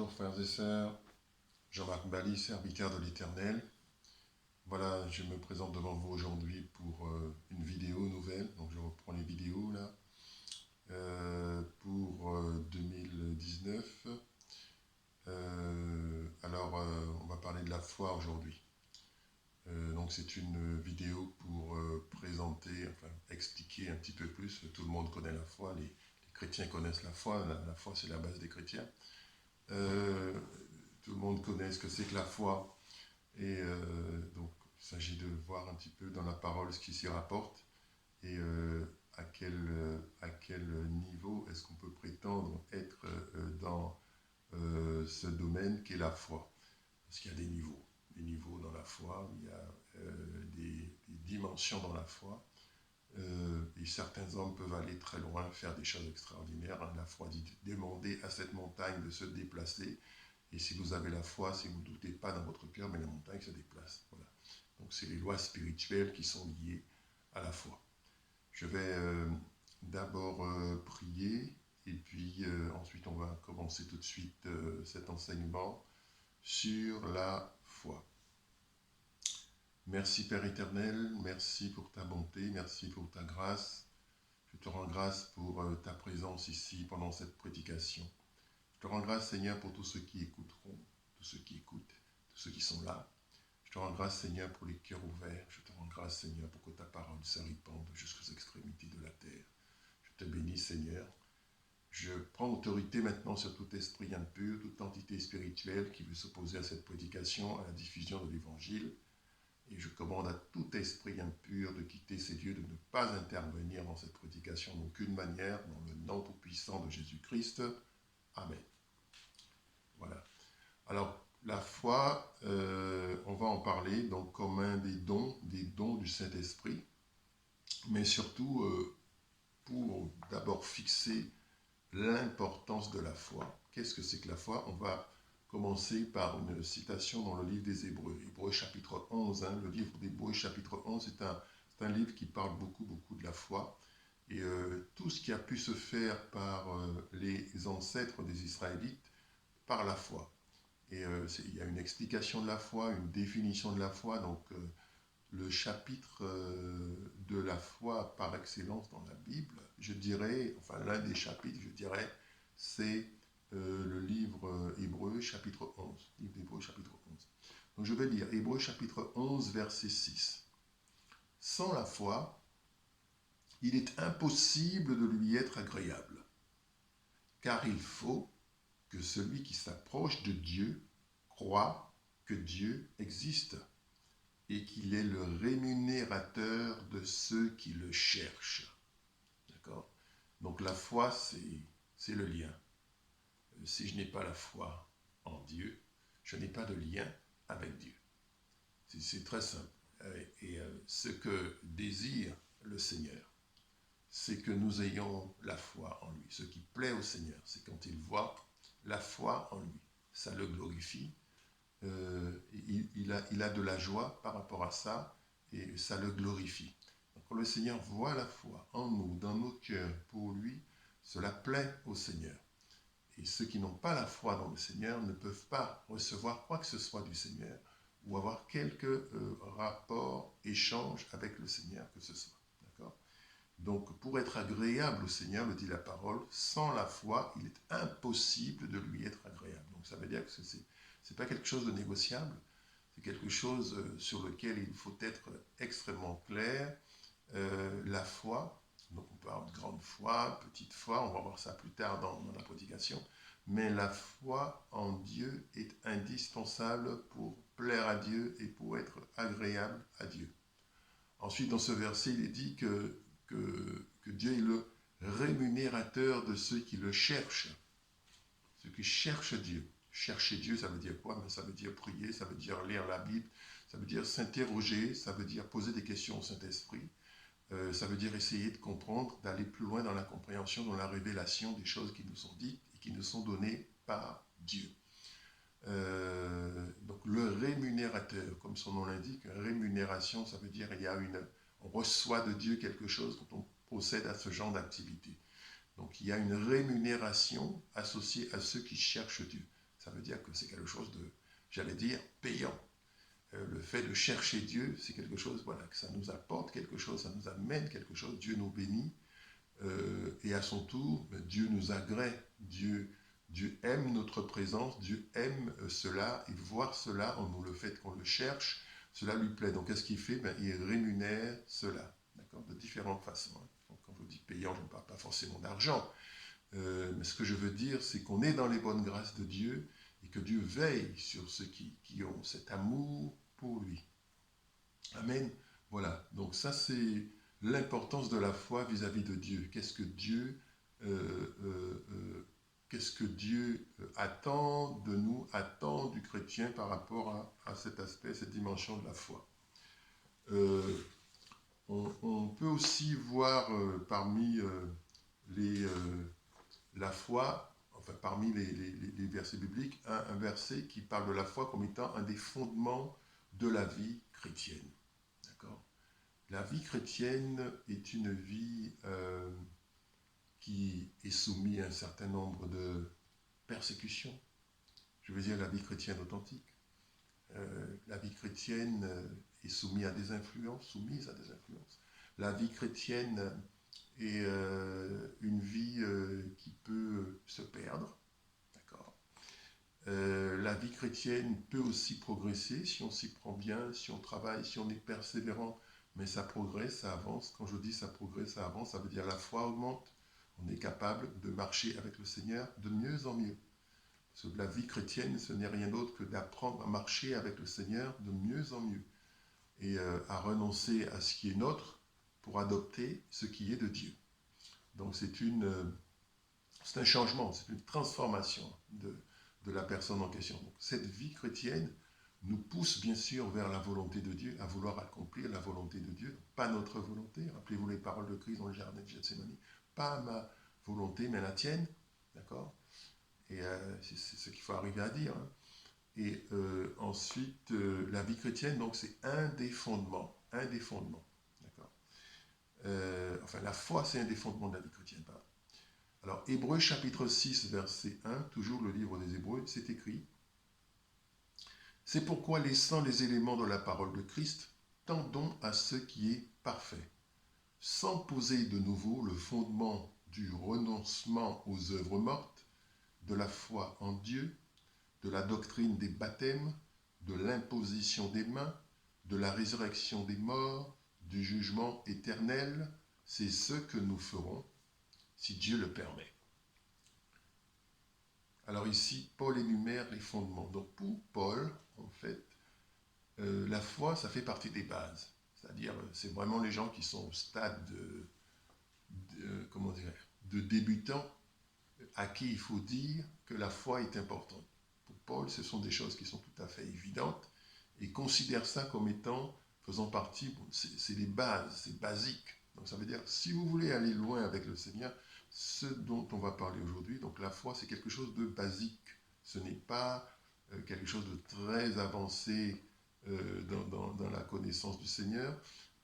Bonjour frères et sœurs, Jean-Marc Bali, serviteur de l'Éternel. Voilà, je me présente devant vous aujourd'hui pour une vidéo nouvelle. Donc je reprends les vidéos là pour 2019. On va parler de la foi aujourd'hui. Donc c'est une vidéo pour présenter, enfin expliquer un petit peu plus. Tout le monde connaît la foi, les chrétiens connaissent la foi. La foi c'est la base des chrétiens. Tout le monde connaît ce que c'est que la foi. Et donc, il s'agit de voir un petit peu dans la parole ce qui s'y rapporte et à quel niveau est-ce qu'on peut prétendre être dans ce domaine qu'est la foi. Parce qu'il y a des niveaux dans la foi, il y a des dimensions dans la foi. Et certains hommes peuvent aller très loin, faire des choses extraordinaires. La foi dit demander à cette montagne de se déplacer. Et si vous avez la foi, si vous ne doutez pas dans votre cœur, mais la montagne se déplace. Voilà. Donc c'est les lois spirituelles qui sont liées à la foi. Je vais d'abord prier, et puis ensuite on va commencer tout de suite cet enseignement sur la foi. Merci Père éternel, merci pour ta bonté, merci pour ta grâce. Je te rends grâce pour ta présence ici pendant cette prédication. Je te rends grâce, Seigneur, pour tous ceux qui écouteront, tous ceux qui écoutent, tous ceux qui sont là. Je te rends grâce, Seigneur, pour les cœurs ouverts. Je te rends grâce, Seigneur, pour que ta parole se répande jusqu'aux extrémités de la terre. Je te bénis, Seigneur. Je prends autorité maintenant sur tout esprit impur, toute entité spirituelle qui veut s'opposer à cette prédication, à la diffusion de l'Évangile. Et je commande à tout esprit impur de quitter ces lieux, de ne pas intervenir dans cette prédication d'aucune manière, dans le nom tout-puissant de Jésus-Christ. Amen. Voilà. Alors, la foi, on va en parler donc comme un des dons du Saint-Esprit, mais surtout pour d'abord fixer l'importance de la foi. Qu'est-ce que c'est que la foi? On va commencer par une citation dans le livre des Hébreux, Hébreux chapitre 11. Le livre d'Hébreux chapitre 11, c'est un livre qui parle beaucoup de la foi. Et tout ce qui a pu se faire par les ancêtres des Israélites, par la foi. Et il y a une explication de la foi, une définition de la foi. Donc, le chapitre de la foi par excellence dans la Bible, je dirais, enfin l'un des chapitres, je dirais, c'est le livre Hébreux chapitre 11. Livre d'Hébreux chapitre 11. Donc, je vais lire Hébreux chapitre 11, verset 6. Sans la foi, il est impossible de lui être agréable, car il faut que celui qui s'approche de Dieu croit que Dieu existe et qu'il est le rémunérateur de ceux qui le cherchent. D'accord? Donc la foi, c'est le lien. Si je n'ai pas la foi en Dieu, je n'ai pas de lien avec Dieu. C'est très simple. Et ce que désire le Seigneur, c'est que nous ayons la foi en lui. Ce qui plaît au Seigneur, c'est quand il voit la foi en lui. Ça le glorifie. Il a de la joie par rapport à ça et ça le glorifie. Donc, quand le Seigneur voit la foi en nous, dans nos cœurs, pour lui, cela plaît au Seigneur. Et ceux qui n'ont pas la foi dans le Seigneur ne peuvent pas recevoir quoi que ce soit du Seigneur ou avoir quelque rapport, échange avec le Seigneur que ce soit. D'accord? Donc, pour être agréable au Seigneur, le dit la parole, sans la foi, il est impossible de lui être agréable. Donc, ça veut dire que c'est pas quelque chose de négociable, c'est quelque chose sur lequel il faut être extrêmement clair. La foi, donc on parle de grande foi, petite foi, on va voir ça plus tard dans la prédication, mais la foi en Dieu est indispensable pour plaire à Dieu et pour être agréable à Dieu. Ensuite, dans ce verset, il est dit que Dieu est le rémunérateur de ceux qui le cherchent, ceux qui cherchent Dieu. Chercher Dieu, ça veut dire quoi? Ça veut dire prier, ça veut dire lire la Bible, ça veut dire s'interroger, ça veut dire poser des questions au Saint-Esprit, ça veut dire essayer de comprendre, d'aller plus loin dans la compréhension, dans la révélation des choses qui nous sont dites et qui nous sont données par Dieu. Donc le rémunérateur, comme son nom l'indique, rémunération, ça veut dire on reçoit de Dieu quelque chose quand on procède à ce genre d'activité. Donc il y a une rémunération associée à ceux qui cherchent Dieu. Ça veut dire que c'est quelque chose de, j'allais dire, payant. Le fait de chercher Dieu, c'est quelque chose, voilà, que ça nous apporte quelque chose, ça nous amène quelque chose, Dieu nous bénit, et à son tour, Dieu nous agrée, Dieu aime notre présence, Dieu aime cela, et voir cela en nous, le fait qu'on le cherche, cela lui plaît. Donc qu'est-ce qu'il fait? Il rémunère cela, d'accord, de différentes façons. Donc, quand je dis payant, je ne parle pas forcément d'argent, mais ce que je veux dire, c'est qu'on est dans les bonnes grâces de Dieu, et que Dieu veille sur ceux qui ont cet amour pour lui. Amen. Voilà, donc ça c'est l'importance de la foi vis-à-vis de Dieu. Qu'est-ce que Dieu attend de nous, attend du chrétien par rapport à cet aspect, cette dimension de la foi. On peut aussi voir parmi la foi, enfin parmi les versets bibliques, un verset qui parle de la foi comme étant un des fondements de la vie chrétienne. D'accord ? La vie chrétienne est une vie qui est soumise à un certain nombre de persécutions. Je veux dire la vie chrétienne authentique. La vie chrétienne est soumise à des influences, La vie chrétienne est une vie qui peut se perdre. D'accord. La vie chrétienne peut aussi progresser si on s'y prend bien, si on travaille, si on est persévérant, mais ça progresse, ça avance. Quand je dis ça progresse, ça avance, ça veut dire la foi augmente. On est capable de marcher avec le Seigneur de mieux en mieux. Parce que la vie chrétienne, ce n'est rien d'autre que d'apprendre à marcher avec le Seigneur de mieux en mieux. Et à renoncer à ce qui est nôtre pour adopter ce qui est de Dieu. Donc c'est un changement, c'est une transformation de la personne en question. Donc, cette vie chrétienne nous pousse bien sûr vers la volonté de Dieu, à vouloir accomplir la volonté de Dieu, pas notre volonté. Rappelez-vous les paroles de Christ dans le jardin de Gethsémani. Pas ma volonté, mais la tienne. D'accord? Et c'est ce qu'il faut arriver à dire. Hein. Et ensuite, la vie chrétienne, donc c'est un des fondements. D'accord? Enfin, la foi, c'est un des fondements de la vie chrétienne. Pardon. Alors, Hébreux chapitre 6, verset 1, toujours le livre des Hébreux, c'est écrit « C'est pourquoi, laissant les éléments de la parole de Christ, tendons à ce qui est parfait, sans poser de nouveau le fondement du renoncement aux œuvres mortes, de la foi en Dieu, de la doctrine des baptêmes, de l'imposition des mains, de la résurrection des morts, du jugement éternel, c'est ce que nous ferons, si Dieu le permet. » Alors ici, Paul énumère les fondements. Donc pour Paul, en fait, la foi, ça fait partie des bases. C'est-à-dire, c'est vraiment les gens qui sont au stade de débutants à qui il faut dire que la foi est importante. Pour Paul, ce sont des choses qui sont tout à fait évidentes et considère ça comme étant, faisant partie, c'est les bases, c'est basique. Donc ça veut dire, si vous voulez aller loin avec le Seigneur, ce dont on va parler aujourd'hui, donc la foi, c'est quelque chose de basique. Ce n'est pas quelque chose de très avancé dans la connaissance du Seigneur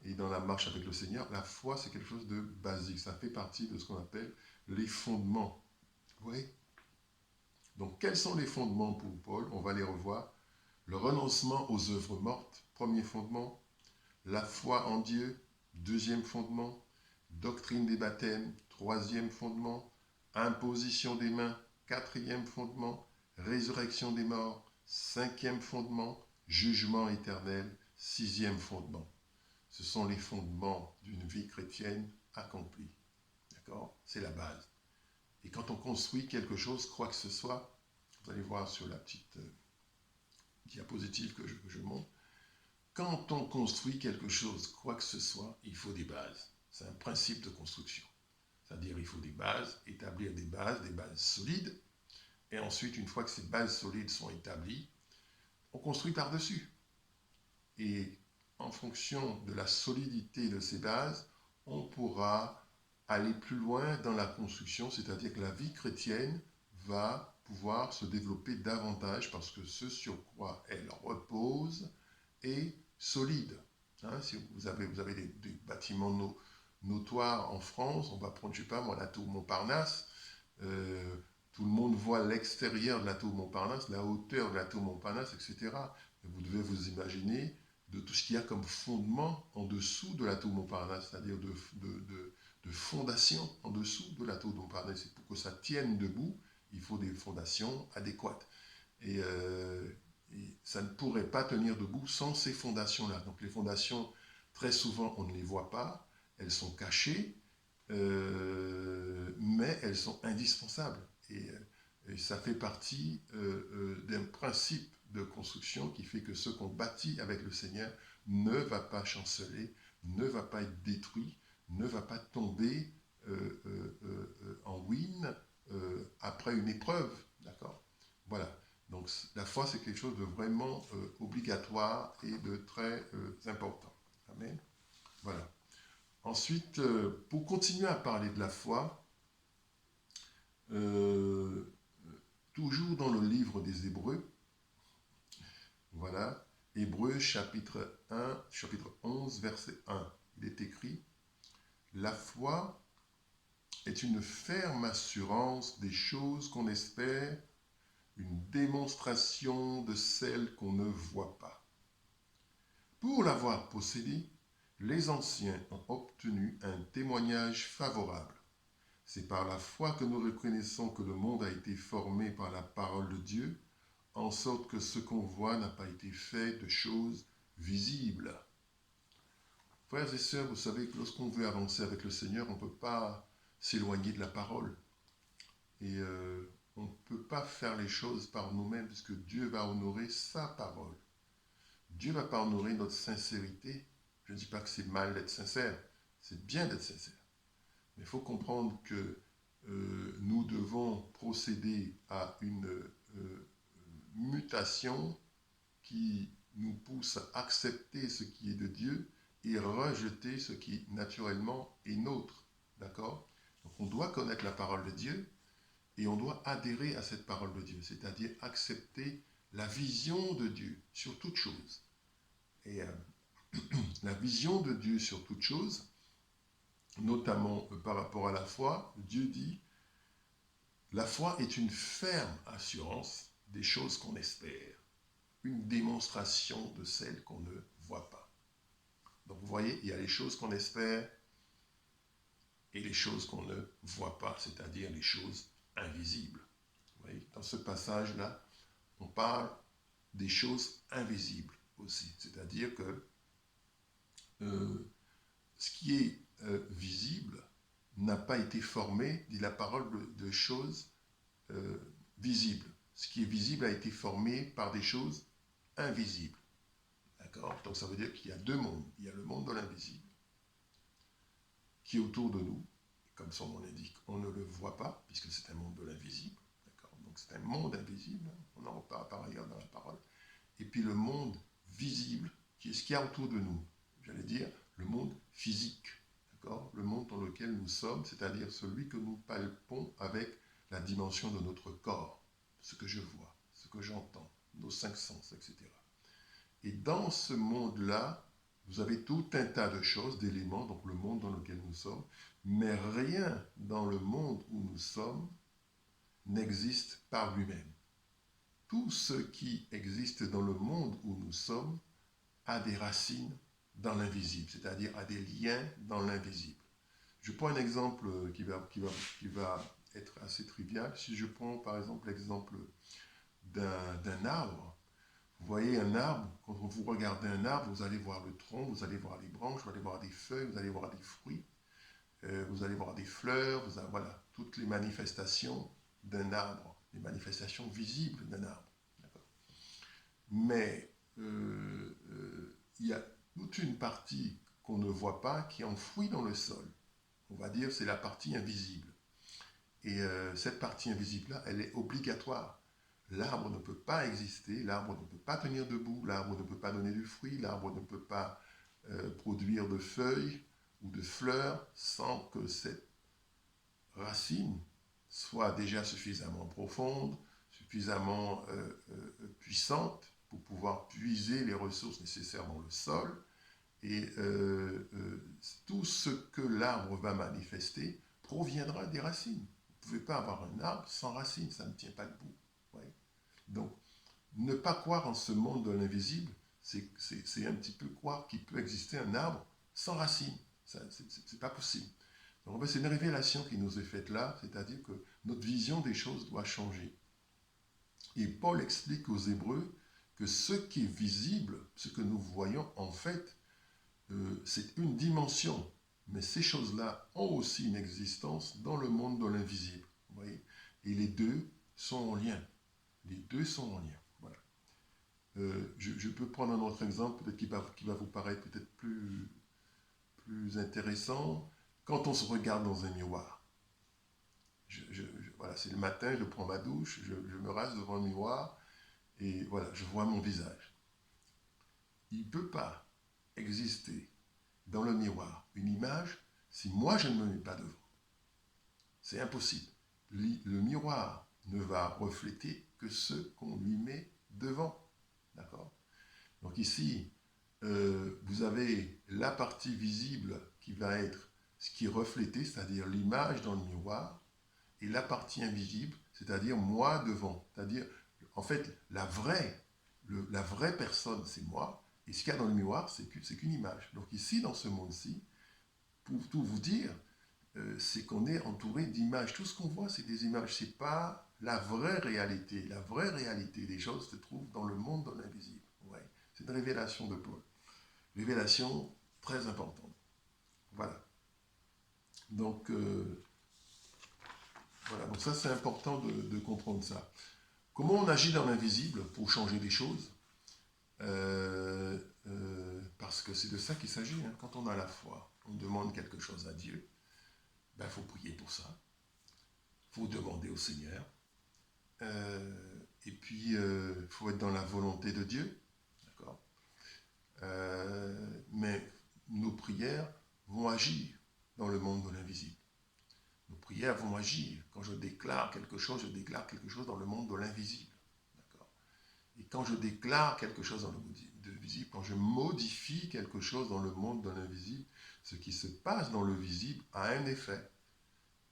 et dans la marche avec le Seigneur. La foi, c'est quelque chose de basique. Ça fait partie de ce qu'on appelle les fondements. Vous voyez ? Donc, quels sont les fondements pour Paul? On va les revoir. Le renoncement aux œuvres mortes, premier fondement. La foi en Dieu, deuxième fondement. Doctrine des baptêmes, troisième fondement. Imposition des mains, quatrième fondement. Résurrection des morts, cinquième fondement. Jugement éternel, sixième fondement. Ce sont les fondements d'une vie chrétienne accomplie. D'accord? C'est la base. Et quand on construit quelque chose, quoi que ce soit, vous allez voir sur la petite diapositive que je montre, quand on construit quelque chose, quoi que ce soit, il faut des bases. C'est un principe de construction. C'est-à-dire il faut des bases, établir des bases solides, et ensuite, une fois que ces bases solides sont établies, on construit par-dessus. Et en fonction de la solidité de ces bases, on pourra aller plus loin dans la construction, c'est-à-dire que la vie chrétienne va pouvoir se développer davantage parce que ce sur quoi elle repose est solide. Hein, si vous avez des bâtiments notoires en France, on va prendre, je ne sais pas moi, la tour Montparnasse, Tout le monde voit l'extérieur de la tour Montparnasse, la hauteur de la tour Montparnasse, etc. Mais vous devez vous imaginer de tout ce qu'il y a comme fondement en dessous de la tour Montparnasse, c'est-à-dire de fondation en dessous de la tour Montparnasse. Et pour que ça tienne debout, il faut des fondations adéquates. Et ça ne pourrait pas tenir debout sans ces fondations-là. Donc les fondations, très souvent, on ne les voit pas, elles sont cachées, mais elles sont indispensables. Et ça fait partie d'un principe de construction qui fait que ce qu'on bâtit avec le Seigneur ne va pas chanceler, ne va pas être détruit, ne va pas tomber en ruine après une épreuve. D'accord ? Voilà. Donc la foi, c'est quelque chose de vraiment obligatoire et de très important. Amen. Voilà. Ensuite, pour continuer à parler de la foi, toujours dans le livre des Hébreux, voilà, Hébreux chapitre 1, chapitre 11, verset 1, il est écrit « La foi est une ferme assurance des choses qu'on espère, une démonstration de celles qu'on ne voit pas. Pour l'avoir possédée, les anciens ont obtenu un témoignage favorable. C'est par la foi que nous reconnaissons que le monde a été formé par la parole de Dieu, en sorte que ce qu'on voit n'a pas été fait de choses visibles. » Frères et sœurs, vous savez que lorsqu'on veut avancer avec le Seigneur, on ne peut pas s'éloigner de la parole. Et on ne peut pas faire les choses par nous-mêmes, puisque Dieu va honorer sa parole. Dieu ne va pas honorer notre sincérité. Je ne dis pas que c'est mal d'être sincère, c'est bien d'être sincère. Mais il faut comprendre que nous devons procéder à une mutation qui nous pousse à accepter ce qui est de Dieu et rejeter ce qui naturellement est nôtre. D'accord ? Donc on doit connaître la parole de Dieu et on doit adhérer à cette parole de Dieu, c'est-à-dire accepter la vision de Dieu sur toute chose. Et la vision de Dieu sur toute chose, notamment par rapport à la foi, Dieu dit « La foi est une ferme assurance des choses qu'on espère, une démonstration de celles qu'on ne voit pas. » Donc vous voyez, il y a les choses qu'on espère et les choses qu'on ne voit pas, c'est-à-dire les choses invisibles. Vous voyez, dans ce passage-là, on parle des choses invisibles aussi, c'est-à-dire que ce qui est visible n'a pas été formé, dit la parole, de choses visibles. Ce qui est visible a été formé par des choses invisibles. D'accord ? Donc ça veut dire qu'il y a deux mondes. Il y a le monde de l'invisible, qui est autour de nous. Comme son nom l'indique, on ne le voit pas, puisque c'est un monde de l'invisible. D'accord ? Donc c'est un monde invisible, on en reparle par ailleurs dans la parole. Et puis le monde visible, qui est ce qu'il y a autour de nous. J'allais dire le monde physique. D'accord ? Le monde dans lequel nous sommes, c'est-à-dire celui que nous palpons avec la dimension de notre corps. Ce que je vois, ce que j'entends, nos cinq sens, etc. Et dans ce monde-là, vous avez tout un tas de choses, d'éléments, donc le monde dans lequel nous sommes, mais rien dans le monde où nous sommes n'existe par lui-même. Tout ce qui existe dans le monde où nous sommes a des racines dans l'invisible, c'est-à-dire a des liens dans l'invisible. Je prends un exemple qui va être assez trivial. Si je prends par exemple l'exemple d'un arbre, vous voyez un arbre, quand vous regardez un arbre, vous allez voir le tronc, vous allez voir les branches, vous allez voir des feuilles, vous allez voir des fruits, vous allez voir des fleurs, voilà, toutes les manifestations d'un arbre, les manifestations visibles d'un arbre. D'accord ? Mais il y a toute une partie qu'on ne voit pas qui est enfouie dans le sol. On va dire c'est la partie invisible. Et cette partie invisible-là, elle est obligatoire. L'arbre ne peut pas exister, l'arbre ne peut pas tenir debout, l'arbre ne peut pas donner du fruit, l'arbre ne peut pas produire de feuilles ou de fleurs sans que cette racine soit déjà suffisamment profonde, suffisamment puissante pour pouvoir puiser les ressources nécessaires dans le sol. Et tout ce que l'arbre va manifester proviendra des racines. pouvez pas avoir un arbre sans racines, ça ne tient pas debout. Ouais. Donc, ne pas croire en ce monde de l'invisible, c'est un petit peu croire qu'il peut exister un arbre sans racines. C'est pas possible. Donc, c'est une révélation qui nous est faite là, c'est-à-dire que notre vision des choses doit changer. Et Paul explique aux Hébreux que ce qui est visible, ce que nous voyons, en fait, c'est une dimension. Mais ces choses-là ont aussi une existence dans le monde de l'invisible. Vous voyez? Et les deux sont en lien. Les deux sont en lien. Voilà. Je peux prendre un autre exemple, peut-être qui va vous paraître peut-être plus intéressant. Quand on se regarde dans un miroir, voilà, c'est le matin, je prends ma douche, je me rase devant le miroir, et voilà, je vois mon visage. Il ne peut pas exister dans le miroir une image si moi je ne me mets pas devant. C'est impossible. Le miroir ne va refléter que ce qu'on lui met devant. D'accord? Donc ici, vous avez la partie visible qui va être ce qui est reflété, c'est-à-dire l'image dans le miroir, et la partie invisible, c'est-à-dire moi devant. C'est-à-dire, en fait, la vraie personne, c'est moi, et ce qu'il y a dans le miroir, c'est qu'une image. Donc ici, dans ce monde-ci, pour tout vous dire, c'est qu'on est entouré d'images. Tout ce qu'on voit, c'est des images. Ce n'est pas la vraie réalité. La vraie réalité des choses se trouve dans le monde de l'invisible. Ouais. C'est une révélation de Paul. Révélation très importante. Voilà. Donc, voilà. Donc ça, c'est important de comprendre ça. Comment on agit dans l'invisible pour changer des choses? Parce que c'est de ça qu'il s'agit. Hein. Quand on a la foi, on demande quelque chose à Dieu, ben, faut prier pour ça. Il faut demander au Seigneur. Et puis, il faut être dans la volonté de Dieu. D'accord? Mais nos prières vont agir dans le monde de l'invisible. Nos prières vont agir. Quand je déclare quelque chose dans le monde de l'invisible. D'accord? Et quand je déclare quelque chose dans le monde de visible, quand je modifie quelque chose dans le monde de l'invisible, ce qui se passe dans le visible a un effet.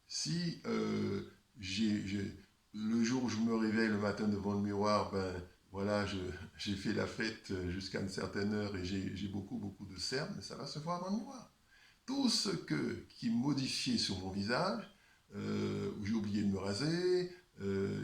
Si le jour où je me réveille le matin devant le miroir, ben voilà, j'ai fait la fête jusqu'à une certaine heure et j'ai beaucoup de cernes, ça va se voir dans le miroir. Tout ce qui est modifié sur mon visage, où j'ai oublié de me raser,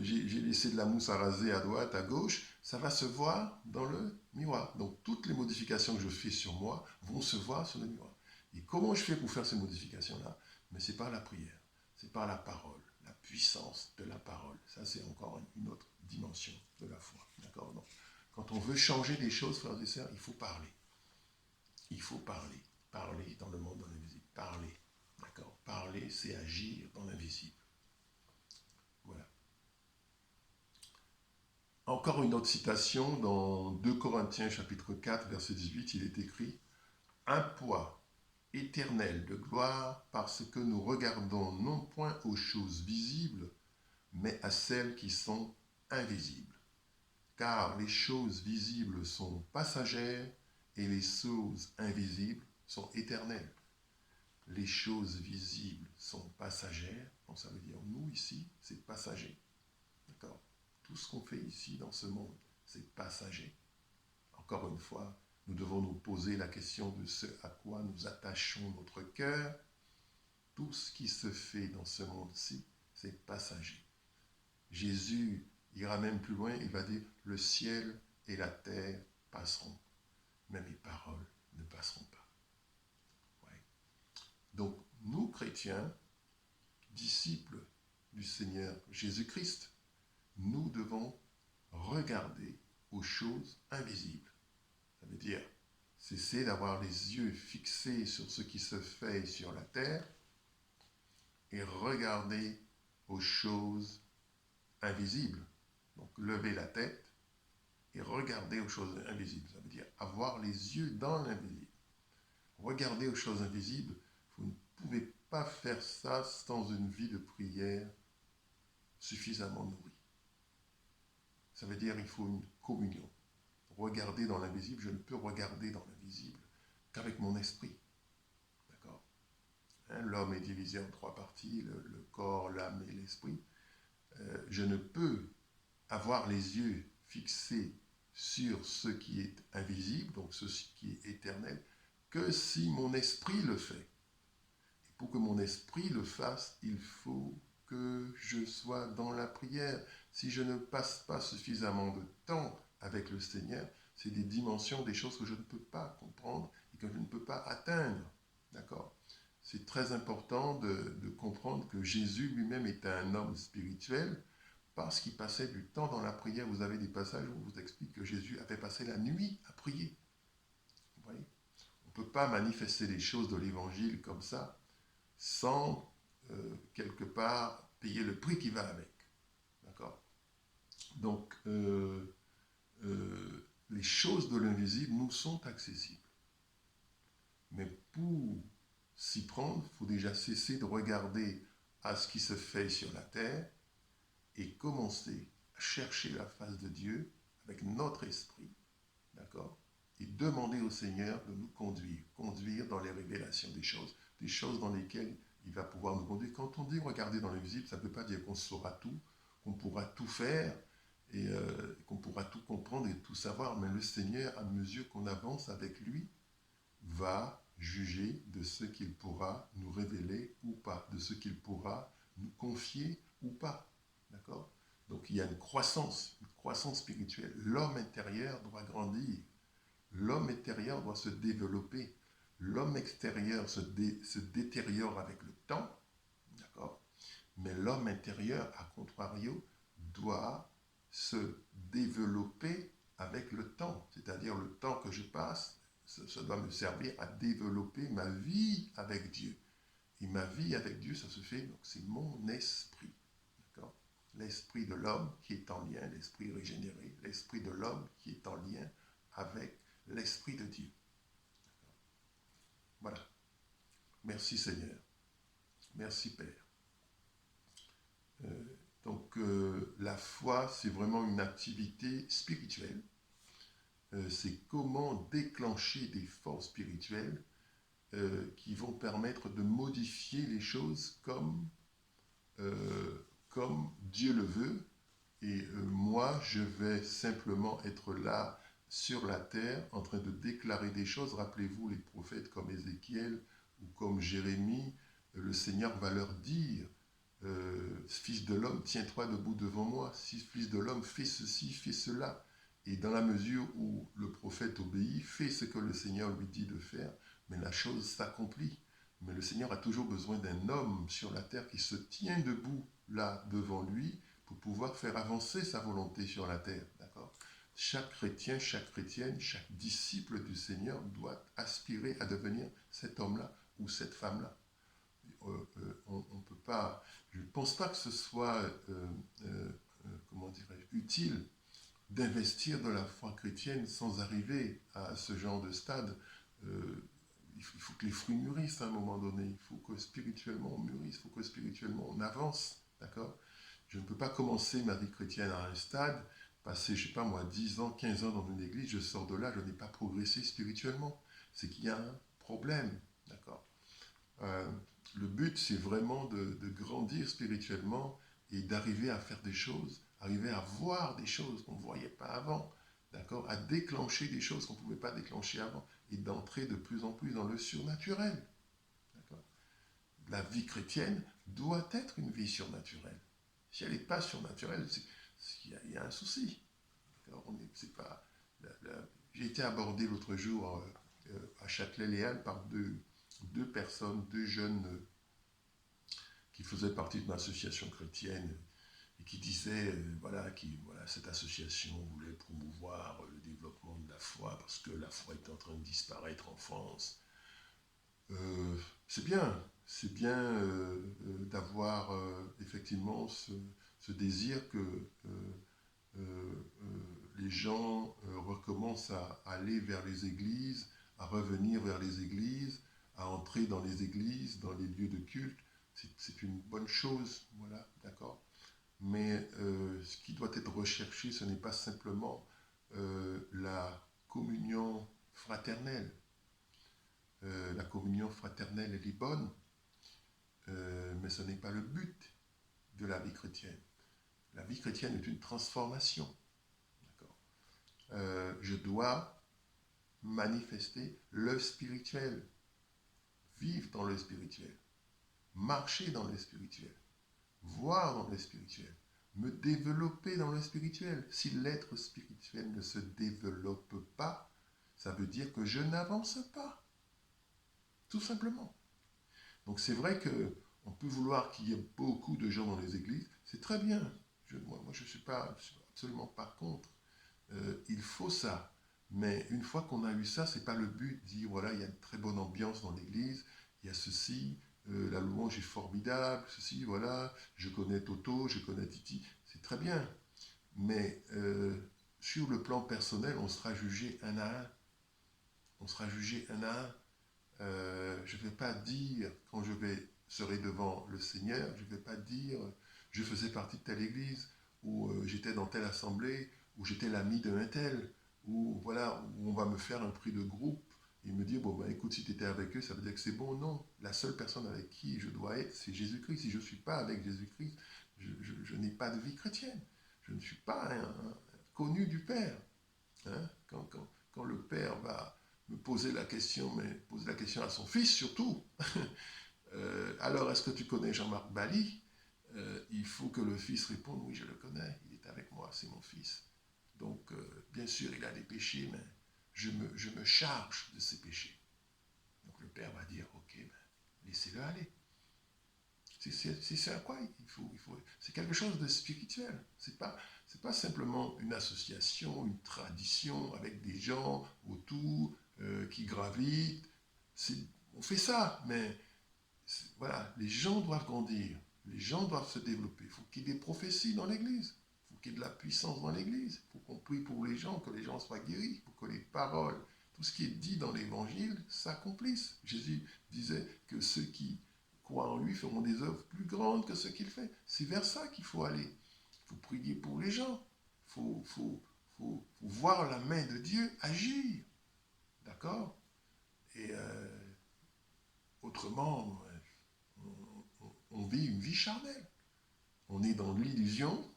j'ai laissé de la mousse à raser à droite, à gauche, ça va se voir dans le miroir. Donc toutes les modifications que je fais sur moi vont se voir sur le miroir. Et comment je fais pour faire ces modifications-là? Mais c'est par la prière. C'est par la parole, la puissance de la parole. Ça, c'est encore une autre dimension de la foi. D'accord? Donc, quand on veut changer des choses, frères et sœurs, il faut parler. Il faut parler. Parler dans le monde de l'invisible. Parler. D'accord? Parler, c'est agir dans l'invisible. Voilà. Encore une autre citation dans 2 Corinthiens chapitre 4, verset 18, il est écrit « Un poids éternel de gloire, parce que nous regardons non point aux choses visibles, mais à celles qui sont invisibles. Car les choses visibles sont passagères et les choses invisibles sont éternelles. » Les choses visibles sont passagères, donc ça veut dire nous ici, c'est passager. D'accord? Tout ce qu'on fait ici dans ce monde, c'est passager. Encore une fois, nous devons nous poser la question de ce à quoi nous attachons notre cœur. Tout ce qui se fait dans ce monde-ci, c'est passager. Jésus ira même plus loin, il va dire « Le ciel et la terre passeront, mais mes paroles ne passeront pas. » Ouais. Donc, nous, chrétiens, disciples du Seigneur Jésus-Christ, nous devons regarder aux choses invisibles. Ça veut dire cesser d'avoir les yeux fixés sur ce qui se fait sur la terre et regarder aux choses invisibles. Donc lever la tête et regarder aux choses invisibles. Ça veut dire avoir les yeux dans l'invisible. Regarder aux choses invisibles, vous ne pouvez pas faire ça sans une vie de prière suffisamment nourrie. Ça veut dire qu'il faut une communion. Regarder dans l'invisible, je ne peux regarder dans l'invisible qu'avec mon esprit. D'accord? hein, l'homme est divisé en trois parties, le corps, l'âme et l'esprit. Je ne peux avoir les yeux fixés sur ce qui est invisible, donc ce qui est éternel, que si mon esprit le fait. Et pour que mon esprit le fasse, il faut que je sois dans la prière. Si je ne passe pas suffisamment de temps avec le Seigneur, c'est des dimensions, des choses que je ne peux pas comprendre et que je ne peux pas atteindre. D'accord ? C'est très important de comprendre que Jésus lui-même était un homme spirituel parce qu'il passait du temps dans la prière. Vous avez des passages où on vous explique que Jésus avait passé la nuit à prier. Vous voyez ? On ne peut pas manifester les choses de l'Évangile comme ça sans, quelque part, payer le prix qui va avec. D'accord ? Donc, les choses de l'invisible nous sont accessibles. Mais pour s'y prendre, il faut déjà cesser de regarder à ce qui se fait sur la terre et commencer à chercher la face de Dieu avec notre esprit, d'accord ? Et demander au Seigneur de nous conduire dans les révélations des choses dans lesquelles il va pouvoir nous conduire. Quand on dit regarder dans l'invisible, ça ne veut pas dire qu'on saura tout, qu'on pourra tout faire et qu'on pourra tout comprendre et tout savoir, mais le Seigneur, à mesure qu'on avance avec lui, va juger de ce qu'il pourra nous révéler ou pas, de ce qu'il pourra nous confier ou pas. D'accord ? Donc il y a une croissance spirituelle. L'homme intérieur doit grandir. L'homme intérieur doit se développer. L'homme extérieur se détériore avec le temps. D'accord ? Mais l'homme intérieur, à contrario, doit se développer avec le temps. C'est-à-dire le temps que je passe, ça doit me servir à développer ma vie avec Dieu. Et ma vie avec Dieu, ça se fait, donc c'est mon esprit. D'accord ? L'esprit de l'homme qui est en lien, l'esprit régénéré, l'esprit de l'homme qui est en lien avec l'esprit de Dieu. D'accord ? Voilà. Merci Seigneur. Merci Père. Donc la foi, c'est vraiment une activité spirituelle. C'est comment déclencher des forces spirituelles qui vont permettre de modifier les choses comme Dieu le veut. Et moi, je vais simplement être là sur la terre en train de déclarer des choses. Rappelez-vous, les prophètes comme Ézéchiel ou comme Jérémie, le Seigneur va leur dire, fils de l'homme, tiens-toi debout devant moi. Si fils de l'homme, fais ceci, fais cela. Et dans la mesure où le prophète obéit, fait ce que le Seigneur lui dit de faire, mais la chose s'accomplit. Mais le Seigneur a toujours besoin d'un homme sur la terre qui se tient debout là devant lui pour pouvoir faire avancer sa volonté sur la terre. D'accord ? Chaque chrétien, chaque chrétienne, chaque disciple du Seigneur doit aspirer à devenir cet homme-là ou cette femme-là. On ne peut pas, je ne pense pas que ce soit, comment dirais-je, utile d'investir de la foi chrétienne sans arriver à ce genre de stade. Il faut que les fruits mûrissent à un moment donné. Il faut que spirituellement on mûrisse, il faut que spirituellement on avance. D'accord ? Je ne peux pas commencer ma vie chrétienne à un stade, passer, je ne sais pas moi, 10 ans, 15 ans dans une église, je sors de là, je n'ai pas progressé spirituellement. C'est qu'il y a un problème. D'accord ? Le but, c'est vraiment de grandir spirituellement et d'arriver à faire des choses, arriver à voir des choses qu'on ne voyait pas avant, d'accord, à déclencher des choses qu'on ne pouvait pas déclencher avant et d'entrer de plus en plus dans le surnaturel. D'accord ? La vie chrétienne doit être une vie surnaturelle. Si elle n'est pas surnaturelle, il y a un souci. C'est pas, j'ai été abordé l'autre jour à Châtelet-Léal par deux personnes, deux jeunes qui faisaient partie d'une association chrétienne et qui disaient, voilà, cette association voulait promouvoir le développement de la foi parce que la foi est en train de disparaître en France. C'est bien d'avoir effectivement ce désir que les gens recommencent à aller vers les églises, à revenir vers les églises, à entrer dans les églises, dans les lieux de culte. C'est une bonne chose, voilà, d'accord. Mais ce qui doit être recherché, ce n'est pas simplement la communion fraternelle. La communion fraternelle, elle est bonne, mais ce n'est pas le but de la vie chrétienne. La vie chrétienne est une transformation. D'accord. Je dois manifester le spirituel, vivre dans le spirituel, marcher dans le spirituel, voir dans le spirituel, me développer dans le spirituel. Si l'être spirituel ne se développe pas, ça veut dire que je n'avance pas. Tout simplement. Donc c'est vrai qu'on peut vouloir qu'il y ait beaucoup de gens dans les églises. C'est très bien. Moi, je ne suis absolument pas contre. Il faut ça. Mais une fois qu'on a eu ça, c'est pas le but de dire, voilà, il y a une très bonne ambiance dans l'église, il y a ceci, la louange est formidable, ceci, voilà, je connais Toto, je connais Titi. C'est très bien. Mais sur le plan personnel, on sera jugé un à un. On sera jugé un à un. Je ne vais pas dire, quand serai devant le Seigneur, je ne vais pas dire, je faisais partie de telle église, ou j'étais dans telle assemblée, ou j'étais l'ami d'un tel, ou voilà, où on va me faire un prix de groupe, et me dire, bon, ben, écoute, si tu étais avec eux, ça veut dire que c'est bon. Non, la seule personne avec qui je dois être, c'est Jésus-Christ. Si je ne suis pas avec Jésus-Christ, je n'ai pas de vie chrétienne. Je ne suis pas connu du Père. Hein? Quand le Père va me poser la question, mais poser la question à son fils surtout. Alors, est-ce que tu connais Jean-Marc Bali? Il faut que le fils réponde, oui, je le connais, il est avec moi, c'est mon fils. Donc, bien sûr, il a des péchés, mais je me charge de ses péchés. Donc, le père va dire, ok, ben, laissez-le aller. C'est à quoi c'est quelque chose de spirituel. C'est pas simplement une association, une tradition avec des gens autour qui gravitent. On fait ça, mais voilà, les gens doivent grandir, les gens doivent se développer. Il faut qu'il y ait des prophéties dans l'Église, il faut qu'il y ait de la puissance dans l'Église, il faut qu'on prie pour les gens, que les gens soient guéris, pour que les paroles, tout ce qui est dit dans l'Évangile s'accomplisse. Jésus disait que ceux qui croient en lui feront des œuvres plus grandes que ce qu'il fait. C'est vers ça qu'il faut aller. Il faut prier pour les gens. Il faut voir la main de Dieu agir. D'accord? Et autrement, on vit une vie charnelle. On est dans l'illusion,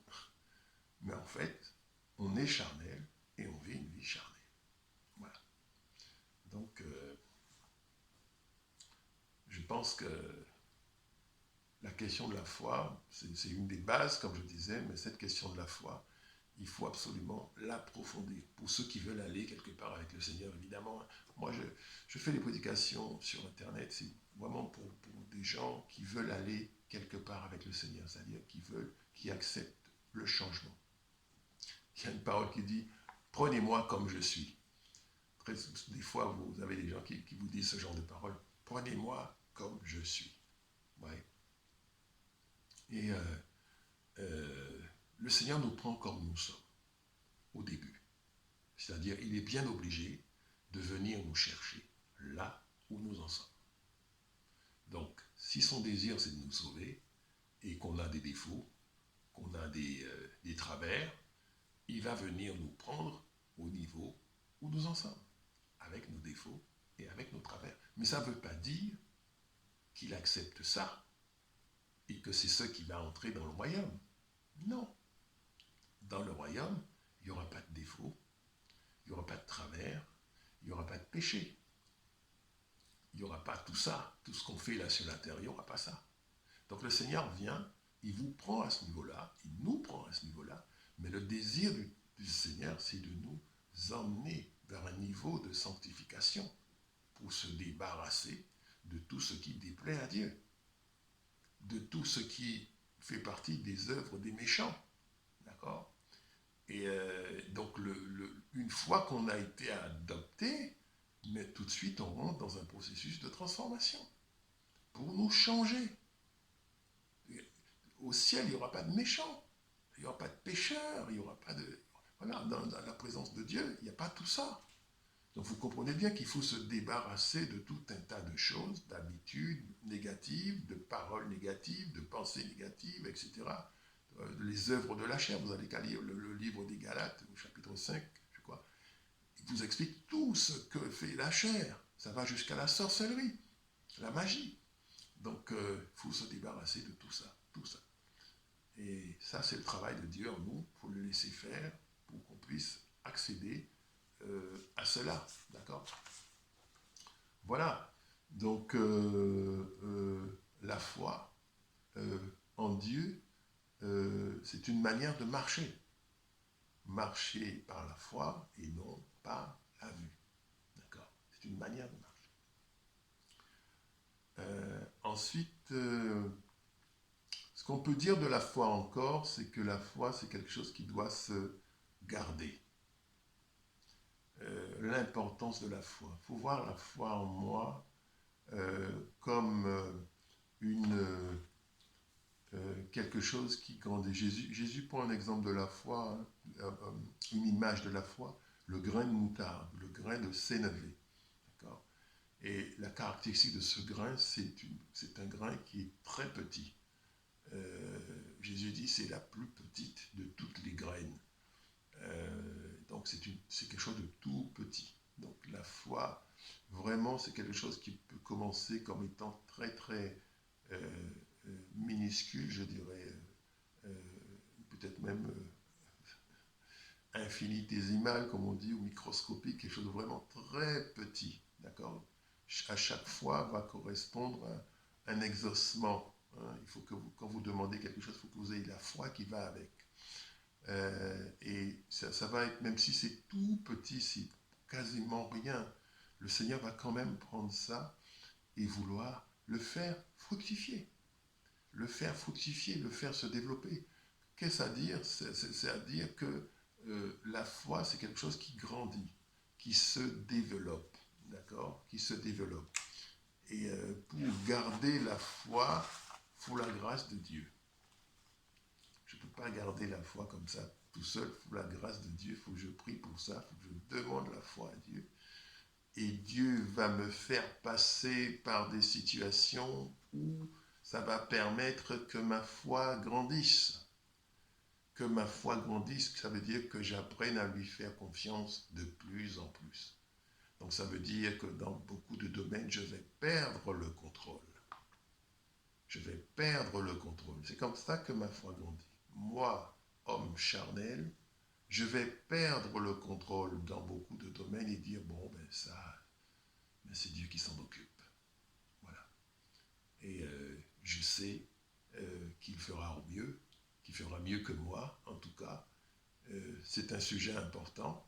mais en fait, on est charnel et on vit une vie charnelle. Voilà. Donc, je pense que la question de la foi, c'est une des bases, comme je disais, mais cette question de la foi, il faut absolument l'approfondir. Pour ceux qui veulent aller quelque part avec le Seigneur, évidemment. Moi, je fais des prédications sur Internet, c'est vraiment pour des gens qui veulent aller quelque part avec le Seigneur, c'est-à-dire qui acceptent le changement. Il y a une parole qui dit « Prenez-moi comme je suis ». Des fois, vous avez des gens qui vous disent ce genre de parole « Prenez-moi comme je suis ». Ouais. Et le Seigneur nous prend comme nous sommes, au début. C'est-à-dire, il est bien obligé de venir nous chercher là où nous en sommes. Donc, si son désir, c'est de nous sauver, et qu'on a des défauts, qu'on a des travers, il va venir nous prendre au niveau où nous en sommes, avec nos défauts et avec nos travers. Mais ça ne veut pas dire qu'il accepte ça, et que c'est ce qui va entrer dans le royaume. Non. Dans le royaume, il n'y aura pas de défaut, il n'y aura pas de travers, il n'y aura pas de péché. Il n'y aura pas tout ça, tout ce qu'on fait là sur la terre, il n'y aura pas ça. Donc le Seigneur vient, il vous prend à ce niveau-là, il nous prend à ce niveau-là, mais le désir du Seigneur, c'est de nous emmener vers un niveau de sanctification pour se débarrasser de tout ce qui déplaît à Dieu, de tout ce qui fait partie des œuvres des méchants. D'accord? Et donc, une fois qu'on a été adopté, mais tout de suite, on rentre dans un processus de transformation pour nous changer. Au ciel, il n'y aura pas de méchants, il n'y aura pas de pécheurs, il n'y aura pas de... Voilà, dans la présence de Dieu, il n'y a pas tout ça. Donc vous comprenez bien qu'il faut se débarrasser de tout un tas de choses, d'habitudes négatives, de paroles négatives, de pensées négatives, etc. Les œuvres de la chair, vous allez qu'à lire le livre des Galates, au chapitre 5, je crois. Il vous explique tout ce que fait la chair. Ça va jusqu'à la sorcellerie, la magie. Donc, il faut se débarrasser de tout ça, tout ça. Et ça, c'est le travail de Dieu en nous, il faut le laisser faire pour qu'on puisse accéder à cela, d'accord? Voilà, donc la foi en Dieu, c'est une manière de marcher. Marcher par la foi et non par la vue, d'accord? C'est une manière de marcher. Ensuite, ce qu'on peut dire de la foi encore, c'est que la foi, c'est quelque chose qui doit se garder. L'importance de la foi. Il faut voir la foi en moi comme quelque chose qui grandit. Jésus prend un exemple de la foi, hein, une image de la foi, le grain de moutarde, le grain de sénévé. D'accord? Et la caractéristique de ce grain, c'est un grain qui est très petit. Jésus dit c'est la plus petite de toutes les graines. Donc c'est quelque chose de tout petit. Donc la foi, vraiment, c'est quelque chose qui peut commencer comme étant très très minuscule, je dirais, peut-être même infinitésimal, comme on dit, ou microscopique, quelque chose de vraiment très petit, d'accord? À chaque fois va correspondre à un exaucement. Hein? Il faut que quand vous demandez quelque chose, il faut que vous ayez la foi qui va avec. Et ça va être, même si c'est tout petit, c'est quasiment rien, le Seigneur va quand même prendre ça et vouloir le faire fructifier. Le faire fructifier, le faire se développer. Qu'est-ce à dire? C'est à dire que la foi, c'est quelque chose qui grandit, qui se développe, d'accord? Qui se développe. Et pour garder la foi, il faut la grâce de Dieu. Je ne peux pas garder la foi comme ça tout seul. Il faut la grâce de Dieu. Il faut que je prie pour ça. Il faut que je demande la foi à Dieu. Et Dieu va me faire passer par des situations où ça va permettre que ma foi grandisse. Que ma foi grandisse, ça veut dire que j'apprenne à lui faire confiance de plus en plus. Donc ça veut dire que dans beaucoup de domaines, je vais perdre le contrôle. Je vais perdre le contrôle. C'est comme ça que ma foi grandit. Moi, homme charnel, je vais perdre le contrôle dans beaucoup de domaines et dire, bon, ben ça, ben c'est Dieu qui s'en occupe. Voilà. Et je sais qu'il fera au mieux, qu'il fera mieux que moi, en tout cas. C'est un sujet important,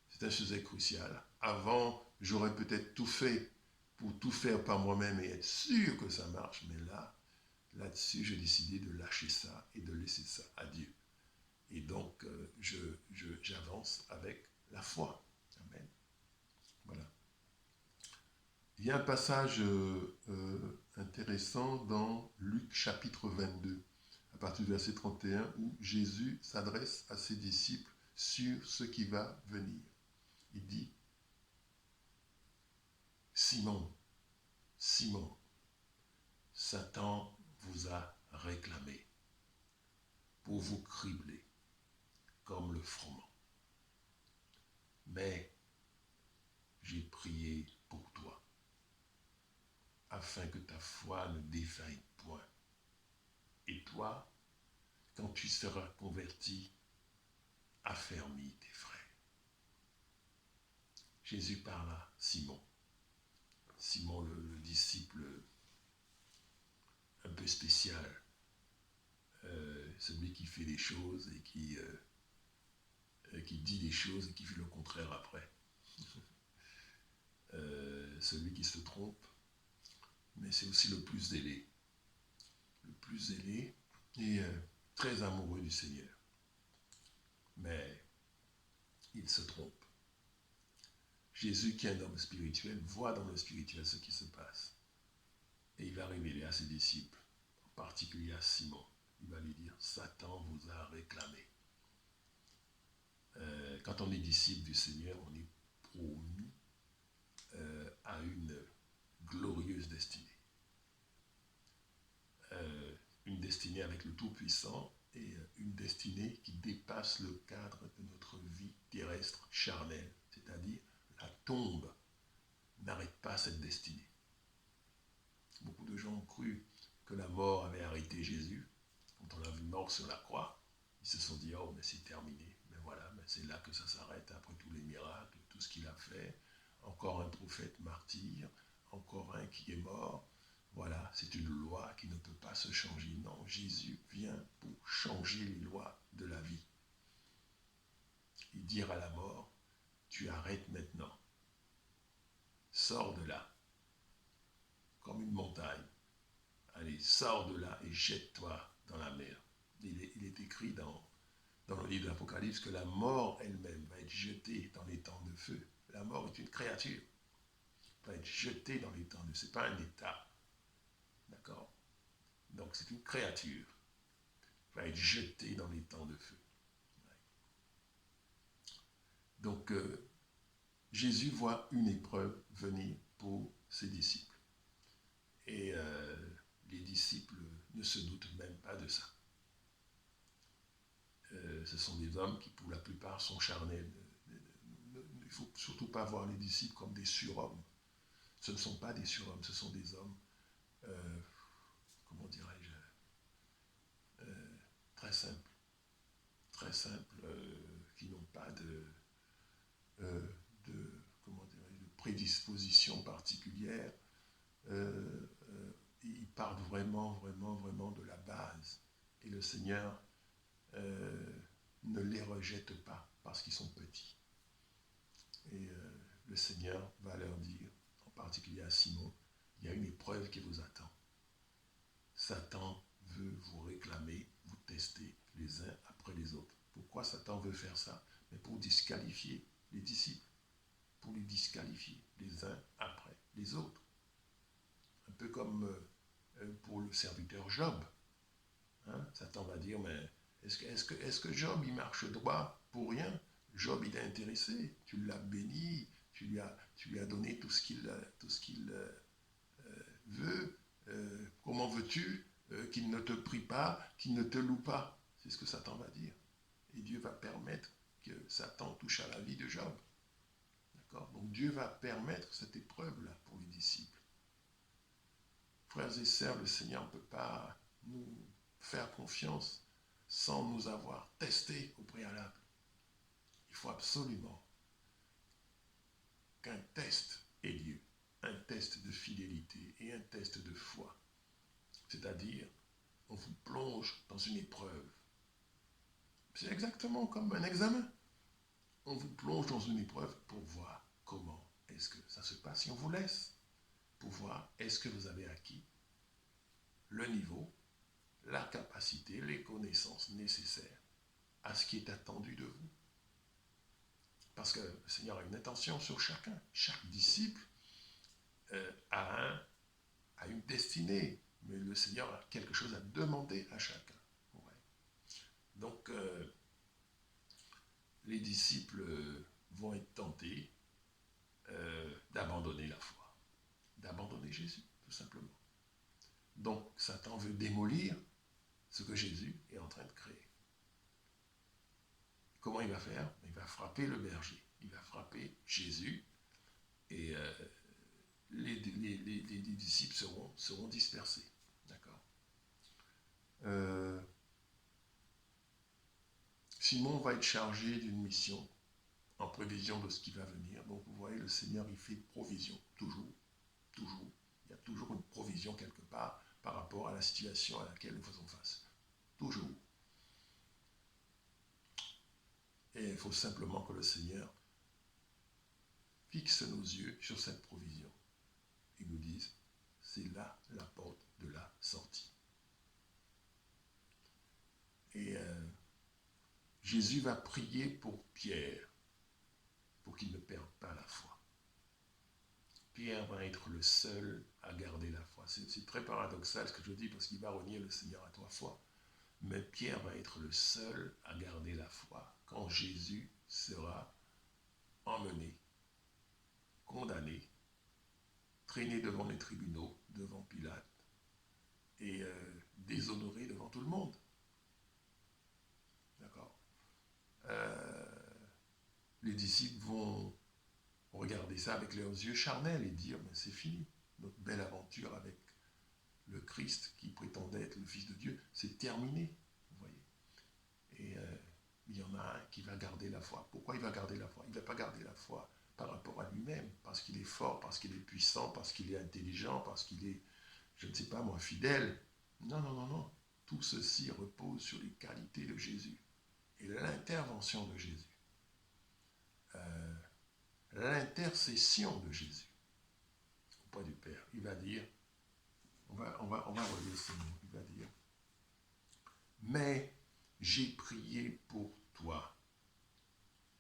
c'est un sujet crucial. Avant, j'aurais peut-être tout fait pour tout faire par moi-même et être sûr que ça marche, mais là-dessus, j'ai décidé de lâcher ça et de laisser ça à Dieu. Et donc, j'avance avec la foi. Amen. Voilà. Il y a un passage intéressant dans Luc chapitre 22, à partir du verset 31, où Jésus s'adresse à ses disciples sur ce qui va venir. Il dit, Simon, Simon, Satan vous a réclamé pour vous cribler comme le froment. Mais j'ai prié pour toi, afin que ta foi ne défaille point. Et toi, quand tu seras converti, affermis tes frères. Jésus parle à Simon. Simon, le disciple un peu spécial, celui qui fait les choses et qui dit des choses et qui fait le contraire après. Celui qui se trompe, mais c'est aussi le plus zélé. Le plus zélé et très amoureux du Seigneur. Mais il se trompe. Jésus, qui est un homme spirituel, voit dans le spirituel ce qui se passe. Et il va révéler à ses disciples, en particulier à Simon, il va lui dire, Satan vous a réclamé. Quand on est disciple du Seigneur, on est promis à une glorieuse destinée. Une destinée avec le Tout-Puissant et une destinée qui dépasse le cadre de notre vie terrestre charnelle, c'est-à-dire la tombe n'arrête pas cette destinée. Vous beaucoup de gens ont cru que la mort avait arrêté Jésus. Quand on l'a vu mort sur la croix, ils se sont dit, oh, mais c'est terminé. Mais voilà, mais c'est là que ça s'arrête, après tous les miracles, tout ce qu'il a fait. Encore un prophète martyr, encore un qui est mort. Voilà, c'est une loi qui ne peut pas se changer. Non, Jésus vient pour changer les lois de la vie. Et dire à la mort, tu arrêtes maintenant. Sors de là, comme une montagne. Allez, sors de là et jette-toi dans la mer. Il est écrit dans le livre de l'Apocalypse que la mort elle-même va être jetée dans les temps de feu. La mort est une créature. Va être jetée dans les temps de feu. Ce n'est pas un état. D'accord? Donc c'est une créature. Va être jetée dans les temps de feu. Donc Jésus voit une épreuve venir pour ses disciples. Et les disciples ne se doutent même pas de ça. Ce sont des hommes qui, pour la plupart, sont charnels. Il ne faut surtout pas voir les disciples comme des surhommes. Ce ne sont pas des surhommes, ce sont des hommes, comment dirais-je, très simples, qui n'ont pas de prédisposition particulière. Ils partent vraiment de la base. Et le Seigneur ne les rejette pas parce qu'ils sont petits. Et le Seigneur va leur dire, en particulier à Simon, il y a une épreuve qui vous attend. Satan veut vous réclamer, vous tester les uns après les autres. Pourquoi Satan veut faire ça? Mais pour disqualifier les disciples, pour les disqualifier les uns après les autres. Un peu comme pour le serviteur Job. Hein? Satan va dire, mais est-ce que Job, il marche droit pour rien? Job, il est intéressé, tu l'as béni, tu lui as donné tout ce qu'il veut. Comment veux-tu qu'il ne te prie pas, qu'il ne te loue pas? C'est ce que Satan va dire. Et Dieu va permettre que Satan touche à la vie de Job. D'accord? Donc Dieu va permettre cette épreuve-là pour les disciples. Frères et sœurs, le Seigneur ne peut pas nous faire confiance sans nous avoir testés au préalable. Il faut absolument qu'un test ait lieu, un test de fidélité et un test de foi. C'est-à-dire, on vous plonge dans une épreuve. C'est exactement comme un examen. On vous plonge dans une épreuve pour voir comment est-ce que ça se passe. Et on vous laisse pour voir est-ce que vous avez acquis le niveau, la capacité, les connaissances nécessaires à ce qui est attendu de vous. Parce que le Seigneur a une intention sur chacun. Chaque disciple a une destinée, mais le Seigneur a quelque chose à demander à chacun. Ouais. Donc, les disciples vont être tentés d'abandonner la foi, d'abandonner Jésus, tout simplement. Donc, Satan veut démolir ce que Jésus est en train de créer. Comment il va faire? Il va frapper le berger, il va frapper Jésus, et les disciples seront dispersés. D'accord? Simon va être chargé d'une mission en prévision de ce qui va venir. Donc vous voyez, le Seigneur, il fait provision, toujours. Il y a toujours une provision quelque part par rapport à la situation à laquelle nous faisons face. Toujours. Et il faut simplement que le Seigneur fixe nos yeux sur cette provision et nous dise, c'est là la porte de la sortie. Et Jésus va prier pour Pierre, pour qu'il ne perde pas la foi. Pierre va être le seul à garder la foi. C'est très paradoxal ce que je dis, parce qu'il va renier le Seigneur à 3 fois. Mais Pierre va être le seul à garder la foi quand Jésus sera emmené, condamné, traîné devant les tribunaux, devant Pilate, et déshonoré devant tout le monde. D'accord? Les disciples vont regarder ça avec leurs yeux charnels et dire, mais c'est fini, notre belle aventure avec le Christ qui prétendait être le Fils de Dieu, c'est terminé, vous voyez. Et il y en a un qui va garder la foi. Pourquoi il va garder la foi? Il ne va pas garder la foi par rapport à lui-même, parce qu'il est fort, parce qu'il est puissant, parce qu'il est intelligent, parce qu'il est, je ne sais pas moi, fidèle. Non, non, non, non. Tout ceci repose sur les qualités de Jésus et l'intervention de Jésus. L'intercession de Jésus auprès du Père. Il va dire, on va relire ce mot, il va dire, mais j'ai prié pour toi,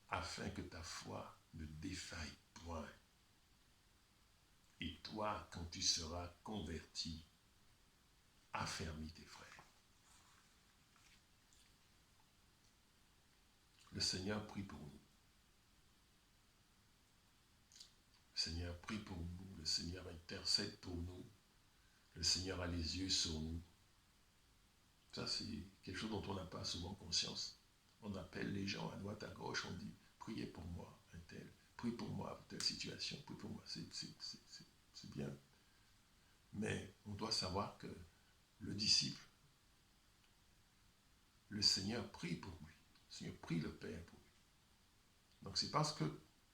afin que ta foi ne défaille point. Et toi, quand tu seras converti, affermis tes frères. Le Seigneur prie pour nous. Le Seigneur prie pour nous. Le Seigneur intercède pour nous. Le Seigneur a les yeux sur nous. Ça, c'est quelque chose dont on n'a pas souvent conscience. On appelle les gens à droite, à gauche, on dit « Priez pour moi, un tel. Prie pour moi, telle situation. Prie pour moi. » C'est bien. Mais on doit savoir que le disciple, le Seigneur prie pour lui. Le Seigneur prie le Père pour lui. Donc c'est parce que,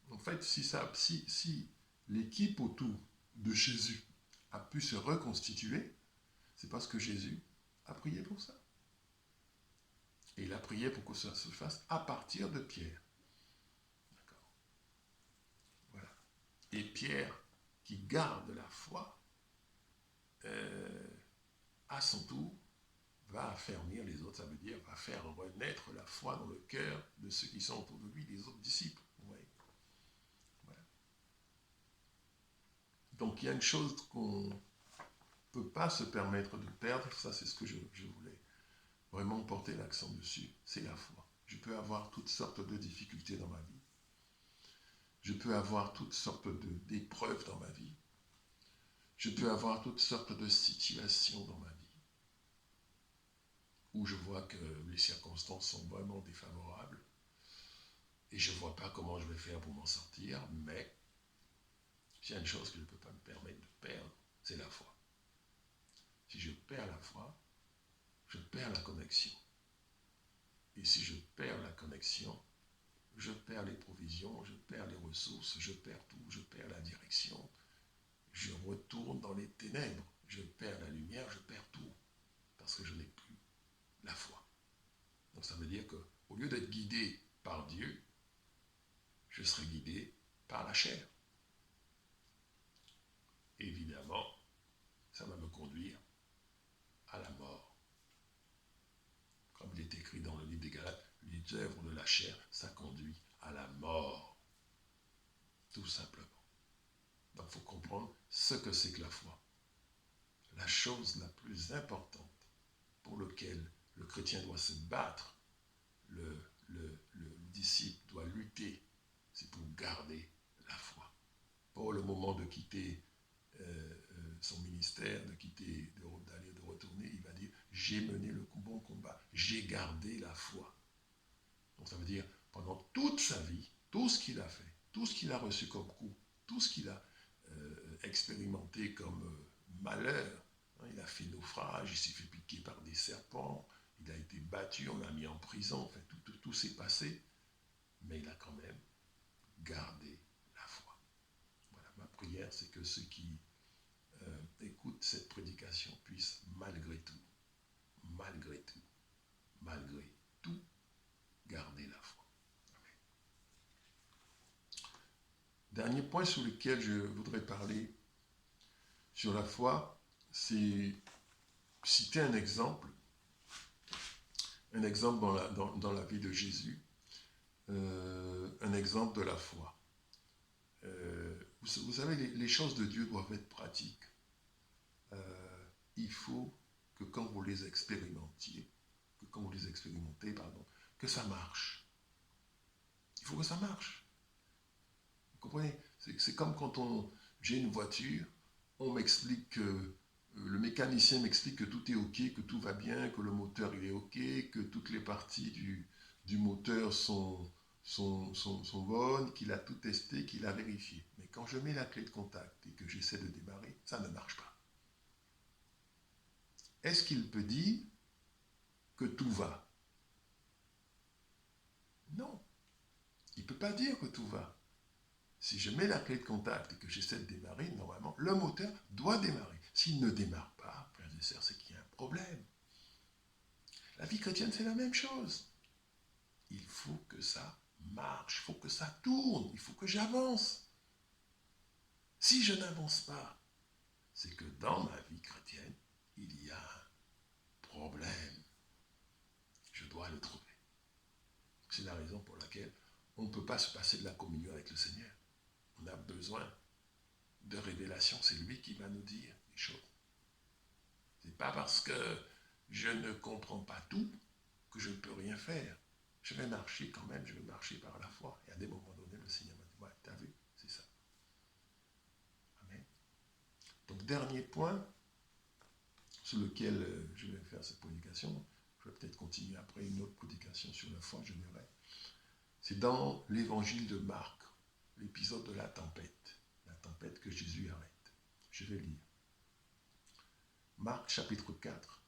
en fait, si l'équipe autour de Jésus a pu se reconstituer, c'est parce que Jésus a prié pour ça. Et il a prié pour que ça se fasse à partir de Pierre. D'accord. Voilà. Et Pierre, qui garde la foi, à son tour, va affermir les autres, ça veut dire va faire renaître la foi dans le cœur de ceux qui sont autour de lui, des autres disciples. Ouais. Voilà. Donc il y a une chose qu'on ne peut pas se permettre de perdre, ça c'est ce que je voulais vraiment porter l'accent dessus, c'est la foi. Je peux avoir toutes sortes de difficultés dans ma vie, je peux avoir toutes sortes d'épreuves dans ma vie, je peux avoir toutes sortes de situations dans ma vie, où je vois que les circonstances sont vraiment défavorables et je ne vois pas comment je vais faire pour m'en sortir, mais s'il y a une chose que je ne peux pas me permettre de perdre, c'est la foi. Si je perds la foi, je perds la connexion. Et si je perds la connexion, je perds les provisions, je perds les ressources, je perds tout, je perds la direction. Je retourne dans les ténèbres, je perds la lumière, je perds tout, parce que je n'ai plus la foi. Donc ça veut dire qu'au lieu d'être guidé par Dieu, je serai guidé par la chair. Évidemment, ça va me conduire à la mort. Comme il est écrit dans le livre des Galates, les œuvres de la chair, ça conduit à la mort. Tout simplement. Donc il faut comprendre ce que c'est que la foi. La chose la plus importante pour laquelle le chrétien doit se battre, le disciple doit lutter, c'est pour garder la foi. Pas le moment de quitter son ministère, d'aller, de retourner, il va dire « j'ai mené le bon combat, j'ai gardé la foi ». Donc ça veut dire, pendant toute sa vie, tout ce qu'il a fait, tout ce qu'il a reçu comme coup, tout ce qu'il a expérimenté comme malheur, hein, il a fait naufrage, il s'est fait piquer par des serpents, il a été battu, on l'a mis en prison, enfin, tout s'est passé, mais il a quand même gardé la foi. Voilà, ma prière, c'est que ceux qui écoutent cette prédication puissent malgré tout, garder la foi. Amen. Dernier point sur lequel je voudrais parler sur la foi, c'est citer un exemple dans la vie de Jésus, un exemple de la foi. Vous savez, les choses de Dieu doivent être pratiques. Il faut que quand vous les expérimentez, que ça marche. Il faut que ça marche. Vous comprenez? C'est comme quand j'ai une voiture, on m'explique que le mécanicien m'explique que tout est OK, que tout va bien, que le moteur il est OK, que toutes les parties du moteur sont bonnes, qu'il a tout testé, qu'il a vérifié. Mais quand je mets la clé de contact et que j'essaie de démarrer, ça ne marche pas. est-ce qu'il peut dire que tout va? Non, il ne peut pas dire que tout va. Si je mets la clé de contact et que j'essaie de démarrer, normalement, le moteur doit démarrer. S'il ne démarre pas, frères et sœurs, c'est qu'il y a un problème. La vie chrétienne, c'est la même chose. Il faut que ça marche, il faut que ça tourne, il faut que j'avance. Si je n'avance pas, c'est que dans ma vie chrétienne, il y a un problème. Je dois le trouver. C'est la raison pour laquelle on ne peut pas se passer de la communion avec le Seigneur. On a besoin de révélation. C'est lui qui va nous dire les choses. Ce n'est pas parce que je ne comprends pas tout que je ne peux rien faire. Je vais marcher quand même, je vais marcher par la foi. Et à des moments donnés, le Seigneur m'a dit, ouais, t'as vu, c'est ça. Amen. Donc, dernier point sur lequel je vais faire cette prédication, je vais peut-être continuer après une autre prédication sur la foi, je dirais. C'est dans l'évangile de Marc, l'épisode de la tempête que Jésus arrête. Je vais lire. Marc chapitre 4,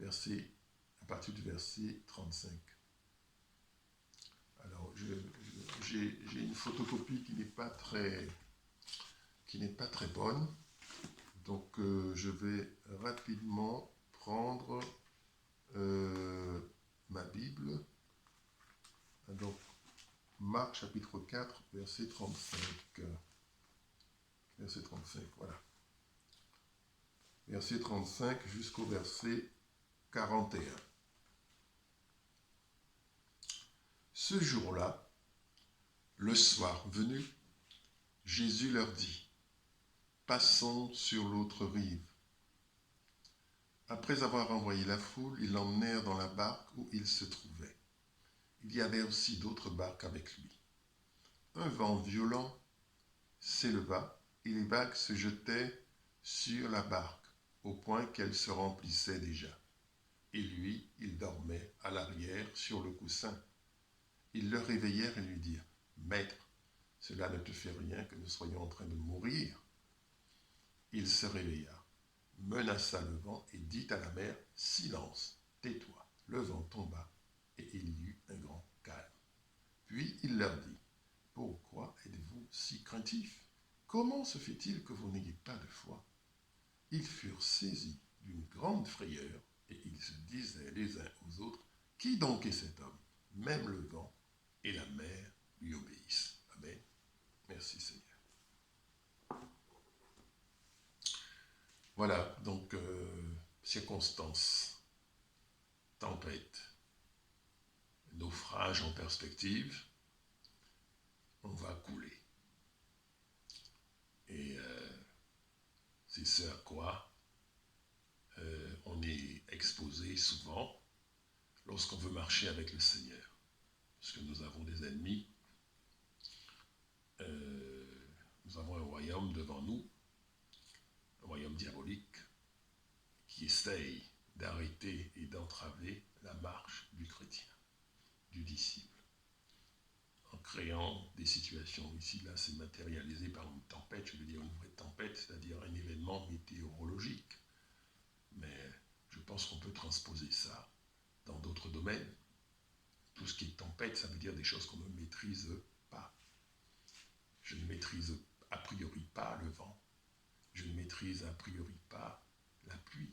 à partir du verset 35. Alors, j'ai une photocopie qui n'est pas très bonne, donc je vais rapidement prendre ma Bible. Donc, Marc chapitre 4, verset 35. Verset 35, voilà. Verset 35 jusqu'au verset 41. Ce jour-là, le soir venu, Jésus leur dit, « Passons sur l'autre rive. » Après avoir envoyé la foule, ils l'emmenèrent dans la barque où il se trouvait. Il y avait aussi d'autres barques avec lui. Un vent violent s'éleva et les vagues se jetaient sur la barque, au point qu'elle se remplissait déjà. Et lui, il dormait à l'arrière sur le coussin. Ils le réveillèrent et lui dirent, « Maître, cela ne te fait rien que nous soyons en train de mourir. » Il se réveilla, menaça le vent et dit à la mer, « Silence, tais-toi. » Le vent tomba et il y eut un grand calme. Puis il leur dit, « Pourquoi êtes-vous si craintifs? Comment se fait-il que vous n'ayez pas de foi ?» Ils furent saisis d'une grande frayeur et ils se disaient les uns aux autres, « Qui donc est cet homme? Même le vent et la mer lui obéissent. » Amen. Merci Seigneur. Voilà, donc circonstances, tempête, naufrage en perspective, on va couler. Et c'est ce à quoi on est exposé souvent lorsqu'on veut marcher avec le Seigneur. Parce que nous avons des ennemis, nous avons un royaume devant nous, un royaume diabolique, qui essaye d'arrêter et d'entraver la marche du chrétien, du disciple, en créant des situations. Ici, là, c'est matérialisé par une tempête, je veux dire une vraie tempête, c'est-à-dire un événement météorologique. Mais je pense qu'on peut transposer ça dans d'autres domaines. Tout ce qui est tempête, ça veut dire des choses qu'on ne maîtrise pas. Je ne maîtrise a priori pas le vent. Je ne maîtrise a priori pas la pluie.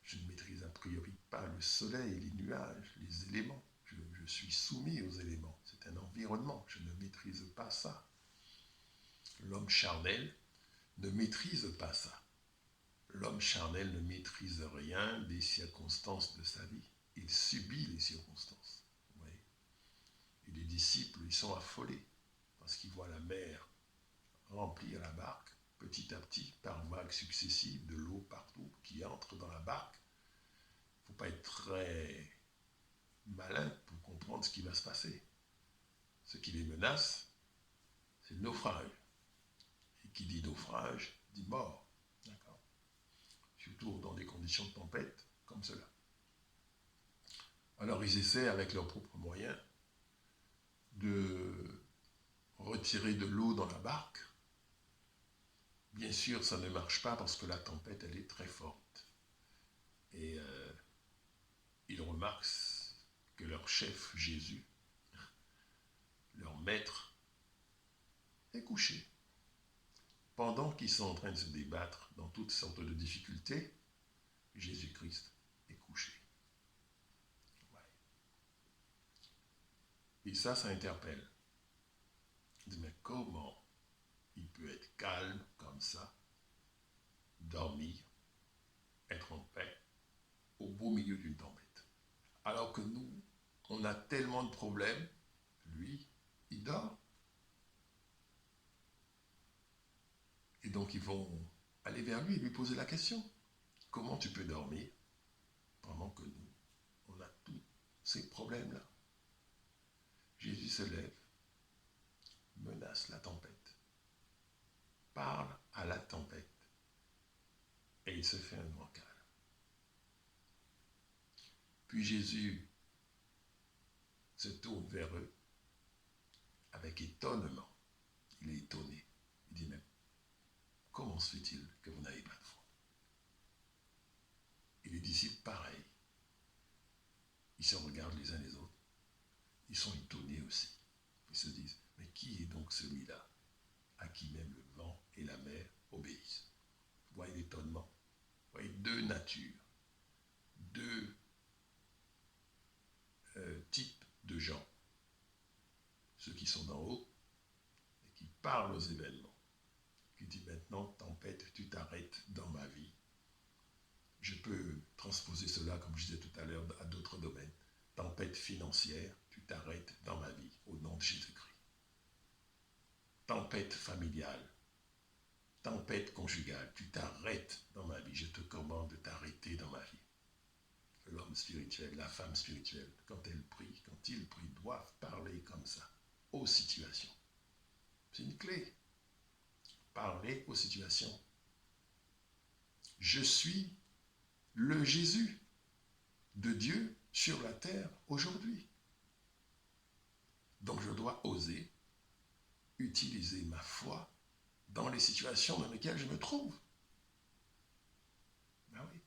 Je ne maîtrise a priori pas le soleil, les nuages, les éléments. Je suis soumis aux éléments. C'est un environnement. Je ne maîtrise pas ça. L'homme charnel ne maîtrise pas ça. L'homme charnel ne maîtrise rien des circonstances de sa vie. Il subit les circonstances. Vous voyez ? Et les disciples, ils sont affolés parce qu'ils voient la mer remplir la barque petit à petit par vagues successives de l'eau partout qui entre dans la barque. Il ne faut pas être très malin pour comprendre ce qui va se passer. Ce qui les menace, c'est le naufrage. Et qui dit naufrage, dit mort. D'accord ? Surtout dans des conditions de tempête comme cela. Alors ils essaient avec leurs propres moyens de retirer de l'eau dans la barque. Bien sûr, ça ne marche pas parce que la tempête, elle est très forte. Et remarquent que leur chef, Jésus, leur maître, est couché. Pendant qu'ils sont en train de se débattre dans toutes sortes de difficultés, Jésus-Christ est couché. Ouais. Et ça interpelle. On dit, mais comment il peut être calme comme ça, dormir, être en paix, au beau milieu d'une tempête? Alors que nous, on a tellement de problèmes, lui, il dort. Et donc ils vont aller vers lui et lui poser la question. Comment tu peux dormir pendant que nous, on a tous ces problèmes-là? Jésus se lève, menace la tempête, parle à la tempête et il se fait un grand calme. Puis Jésus se tourne vers eux avec étonnement. Il est étonné. Il dit, mais comment se fait-il que vous n'avez pas de foi? Et les disciples, pareil. Ils se regardent les uns les autres. Ils sont étonnés aussi. Ils se disent, mais qui est donc celui-là à qui même le vent et la mer obéissent? Vous voyez l'étonnement. Vous voyez deux natures, deux types de gens. Ceux qui sont d'en haut et qui parlent aux événements. Qui disent maintenant, tempête, tu t'arrêtes dans ma vie. Je peux transposer cela, comme je disais tout à l'heure, à d'autres domaines. Tempête financière, tu t'arrêtes dans ma vie, au nom de Jésus-Christ. Tempête familiale, tempête conjugale, tu t'arrêtes dans ma vie. Je te commande de t'arrêter dans ma vie. L'homme spirituel, la femme spirituelle, quand elle prie, quand ils prient, doivent parler comme ça, aux situations. C'est une clé. Parler aux situations. Je suis le Jésus de Dieu sur la terre aujourd'hui. Donc je dois oser utiliser ma foi dans les situations dans lesquelles je me trouve. Ben oui.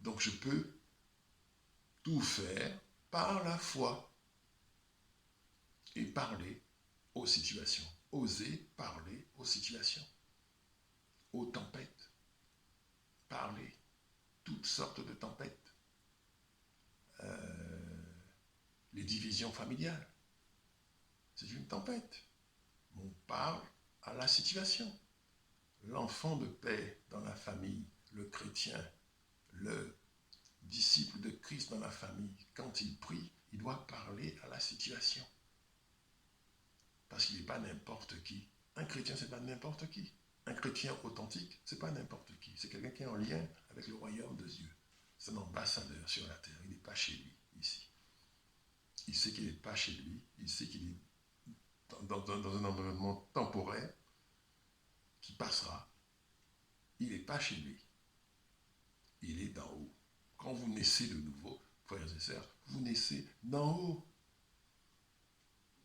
Donc je peux tout faire par la foi et parler aux situations. Oser parler aux situations, aux tempêtes. Parler toutes sortes de tempêtes. Les divisions familiales. C'est une tempête. On parle à la situation. L'enfant de paix dans la famille, le chrétien, le disciple de Christ dans la famille, quand il prie, il doit parler à la situation. Parce qu'il n'est pas n'importe qui. Un chrétien, ce n'est pas n'importe qui. Un chrétien authentique, ce n'est pas n'importe qui. C'est quelqu'un qui est en lien avec le royaume de Dieu. C'est un ambassadeur sur la terre. Il n'est pas chez lui, ici. Il sait qu'il n'est pas chez lui. Il sait qu'il est dans un environnement temporaire qui passera. Il n'est pas chez lui. Il est d'en haut. Quand vous naissez de nouveau, frères et sœurs, vous naissez d'en haut.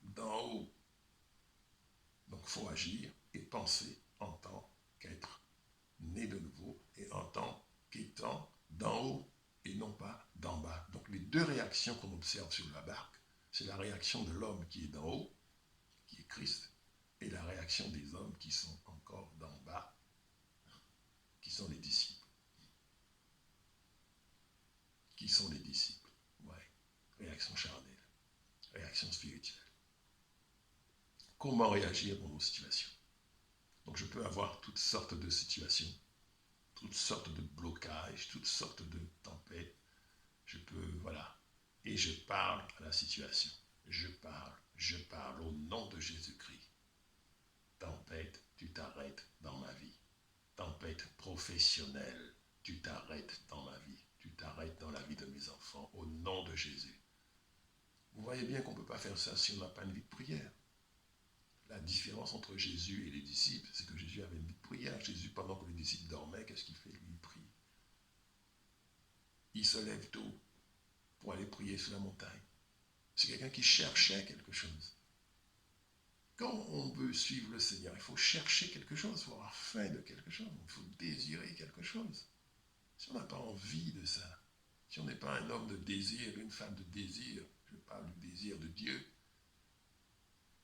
D'en haut. Donc il faut agir et penser en tant qu'être né de nouveau et en tant qu'étant d'en haut et non pas d'en bas. Donc les deux réactions qu'on observe sur la barque, c'est la réaction de l'homme qui est d'en haut, qui est Christ, et la réaction des hommes qui sont encore d'en bas, qui sont les disciples. Qui sont les disciples? Ouais. Réaction charnelle, réaction spirituelle. Comment réagir dans nos situations? Donc je peux avoir toutes sortes de situations, toutes sortes de blocages, toutes sortes de tempêtes. Je peux, voilà. Et je parle à la situation. Je parle au nom de Jésus-Christ. Tempête, tu t'arrêtes dans ma vie. Tempête professionnelle, tu t'arrêtes dans ma vie. Tu t'arrêtes dans la vie de mes enfants, au nom de Jésus. Vous voyez bien qu'on ne peut pas faire ça si on n'a pas une vie de prière. La différence entre Jésus et les disciples, c'est que Jésus avait une vie de prière. Jésus, pendant que les disciples dormaient, qu'est-ce qu'il fait? Il prie. Il se lève tôt pour aller prier sur la montagne. C'est quelqu'un qui cherchait quelque chose. Quand on veut suivre le Seigneur, il faut chercher quelque chose, il faut avoir faim de quelque chose, il faut désirer quelque chose. Si on n'a pas envie de ça, si on n'est pas un homme de désir, une femme de désir, je parle du désir de Dieu,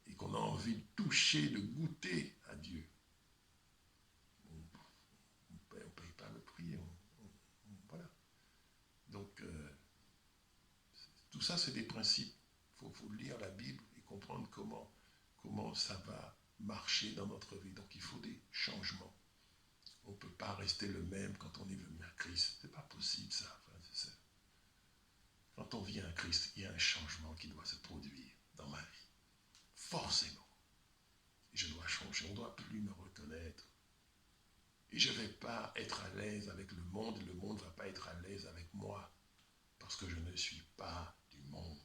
et qu'on a envie de toucher, de goûter à Dieu, on ne paye pas le prix. Voilà. Donc, tout ça, c'est des principes. Il faut lire la Bible et comprendre comment ça va marcher dans notre vie. Donc, il faut des changements. On ne peut pas rester le même quand on est venu à Christ. Ce n'est pas possible, ça. Quand on vient à Christ, il y a un changement qui doit se produire dans ma vie. Forcément. Et je dois changer. On ne doit plus me reconnaître. Et je ne vais pas être à l'aise avec le monde, et le monde ne va pas être à l'aise avec moi, parce que je ne suis pas du monde.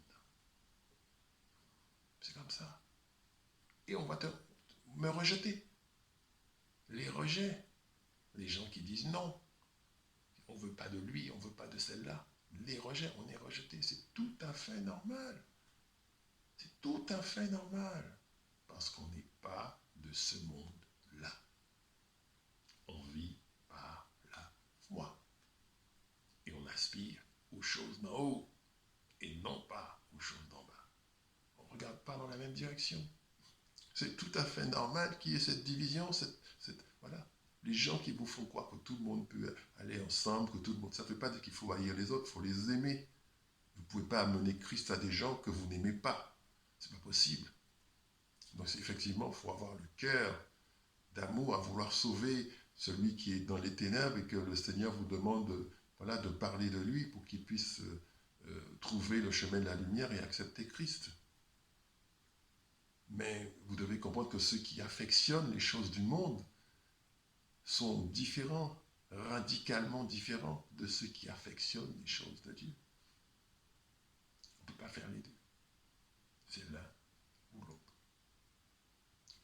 C'est comme ça. Et on va me rejeter. Les rejets. Les gens qui disent non. On ne veut pas de lui, on ne veut pas de celle-là. Les rejets, on est rejeté. C'est tout à fait normal. C'est tout à fait normal. Parce qu'on n'est pas de ce monde-là. On vit par la foi. Et on aspire aux choses d'en haut et non pas aux choses d'en bas. On ne regarde pas dans la même direction. C'est tout à fait normal qu'il y ait cette division, voilà. Les gens qui vous font croire que tout le monde peut aller ensemble, que tout le monde... Ça ne veut pas dire qu'il faut haïr les autres, il faut les aimer. Vous ne pouvez pas amener Christ à des gens que vous n'aimez pas. Ce n'est pas possible. Donc effectivement, il faut avoir le cœur d'amour à vouloir sauver celui qui est dans les ténèbres et que le Seigneur vous demande de parler de lui pour qu'il puisse trouver le chemin de la lumière et accepter Christ. Mais vous devez comprendre que ceux qui affectionnent les choses du monde sont différents, radicalement différents de ceux qui affectionnent les choses de Dieu. On ne peut pas faire les deux. C'est l'un ou l'autre.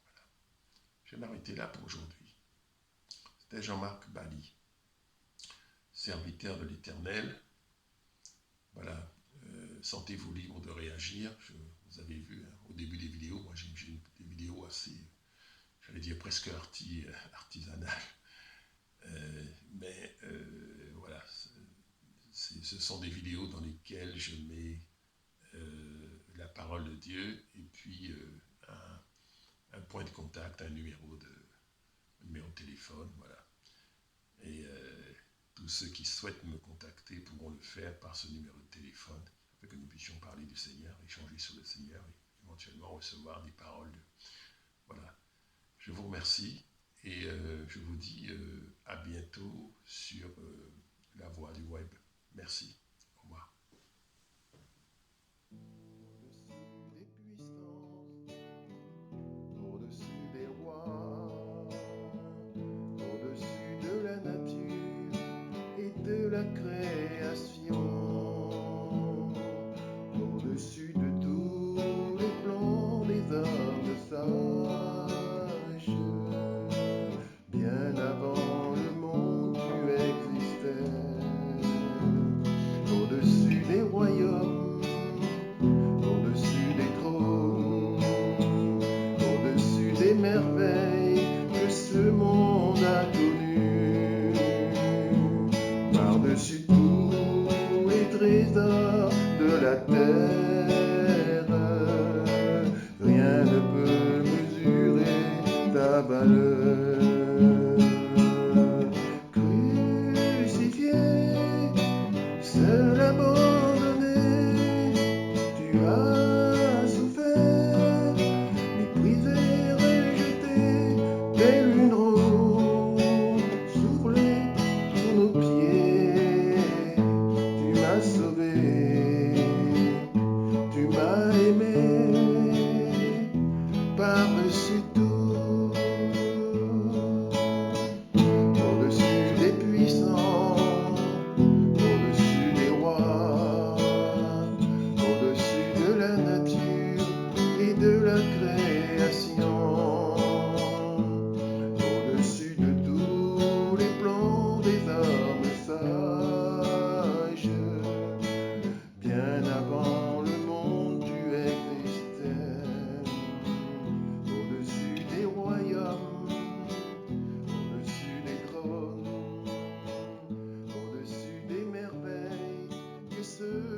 Voilà. Je vais m'arrêter là pour aujourd'hui. C'était Jean-Marc Bali, serviteur de l'Éternel. Voilà, sentez-vous libre de réagir. Vous avez vu au début des vidéos, moi j'ai des vidéos assez, j'allais dire presque artisanales. Mais voilà, ce sont des vidéos dans lesquelles je mets la parole de Dieu et puis un point de contact, un numéro de téléphone, voilà. Et tous ceux qui souhaitent me contacter pourront le faire par ce numéro de téléphone, afin que nous puissions parler du Seigneur, échanger sur le Seigneur et éventuellement recevoir des paroles. Voilà. Je vous remercie et je vous dis à bientôt sur la voie du web. Merci. Au revoir. Au-dessus des rois, au-dessus de la nature et de la création, au-dessus de tous les plans des hommes sages, bien avant le monde tu existais, au-dessus des royaumes, au-dessus des trônes, au-dessus des merveilles que ce monde a connues, par-dessus tous les trésors de la terre, rien ne peut mesurer ta valeur. Crucifié, seul abandonné, tu as souffert, méprisé, rejeté, tel une rose soufflée sous nos pieds. Tu m'as sauvé, tu ceux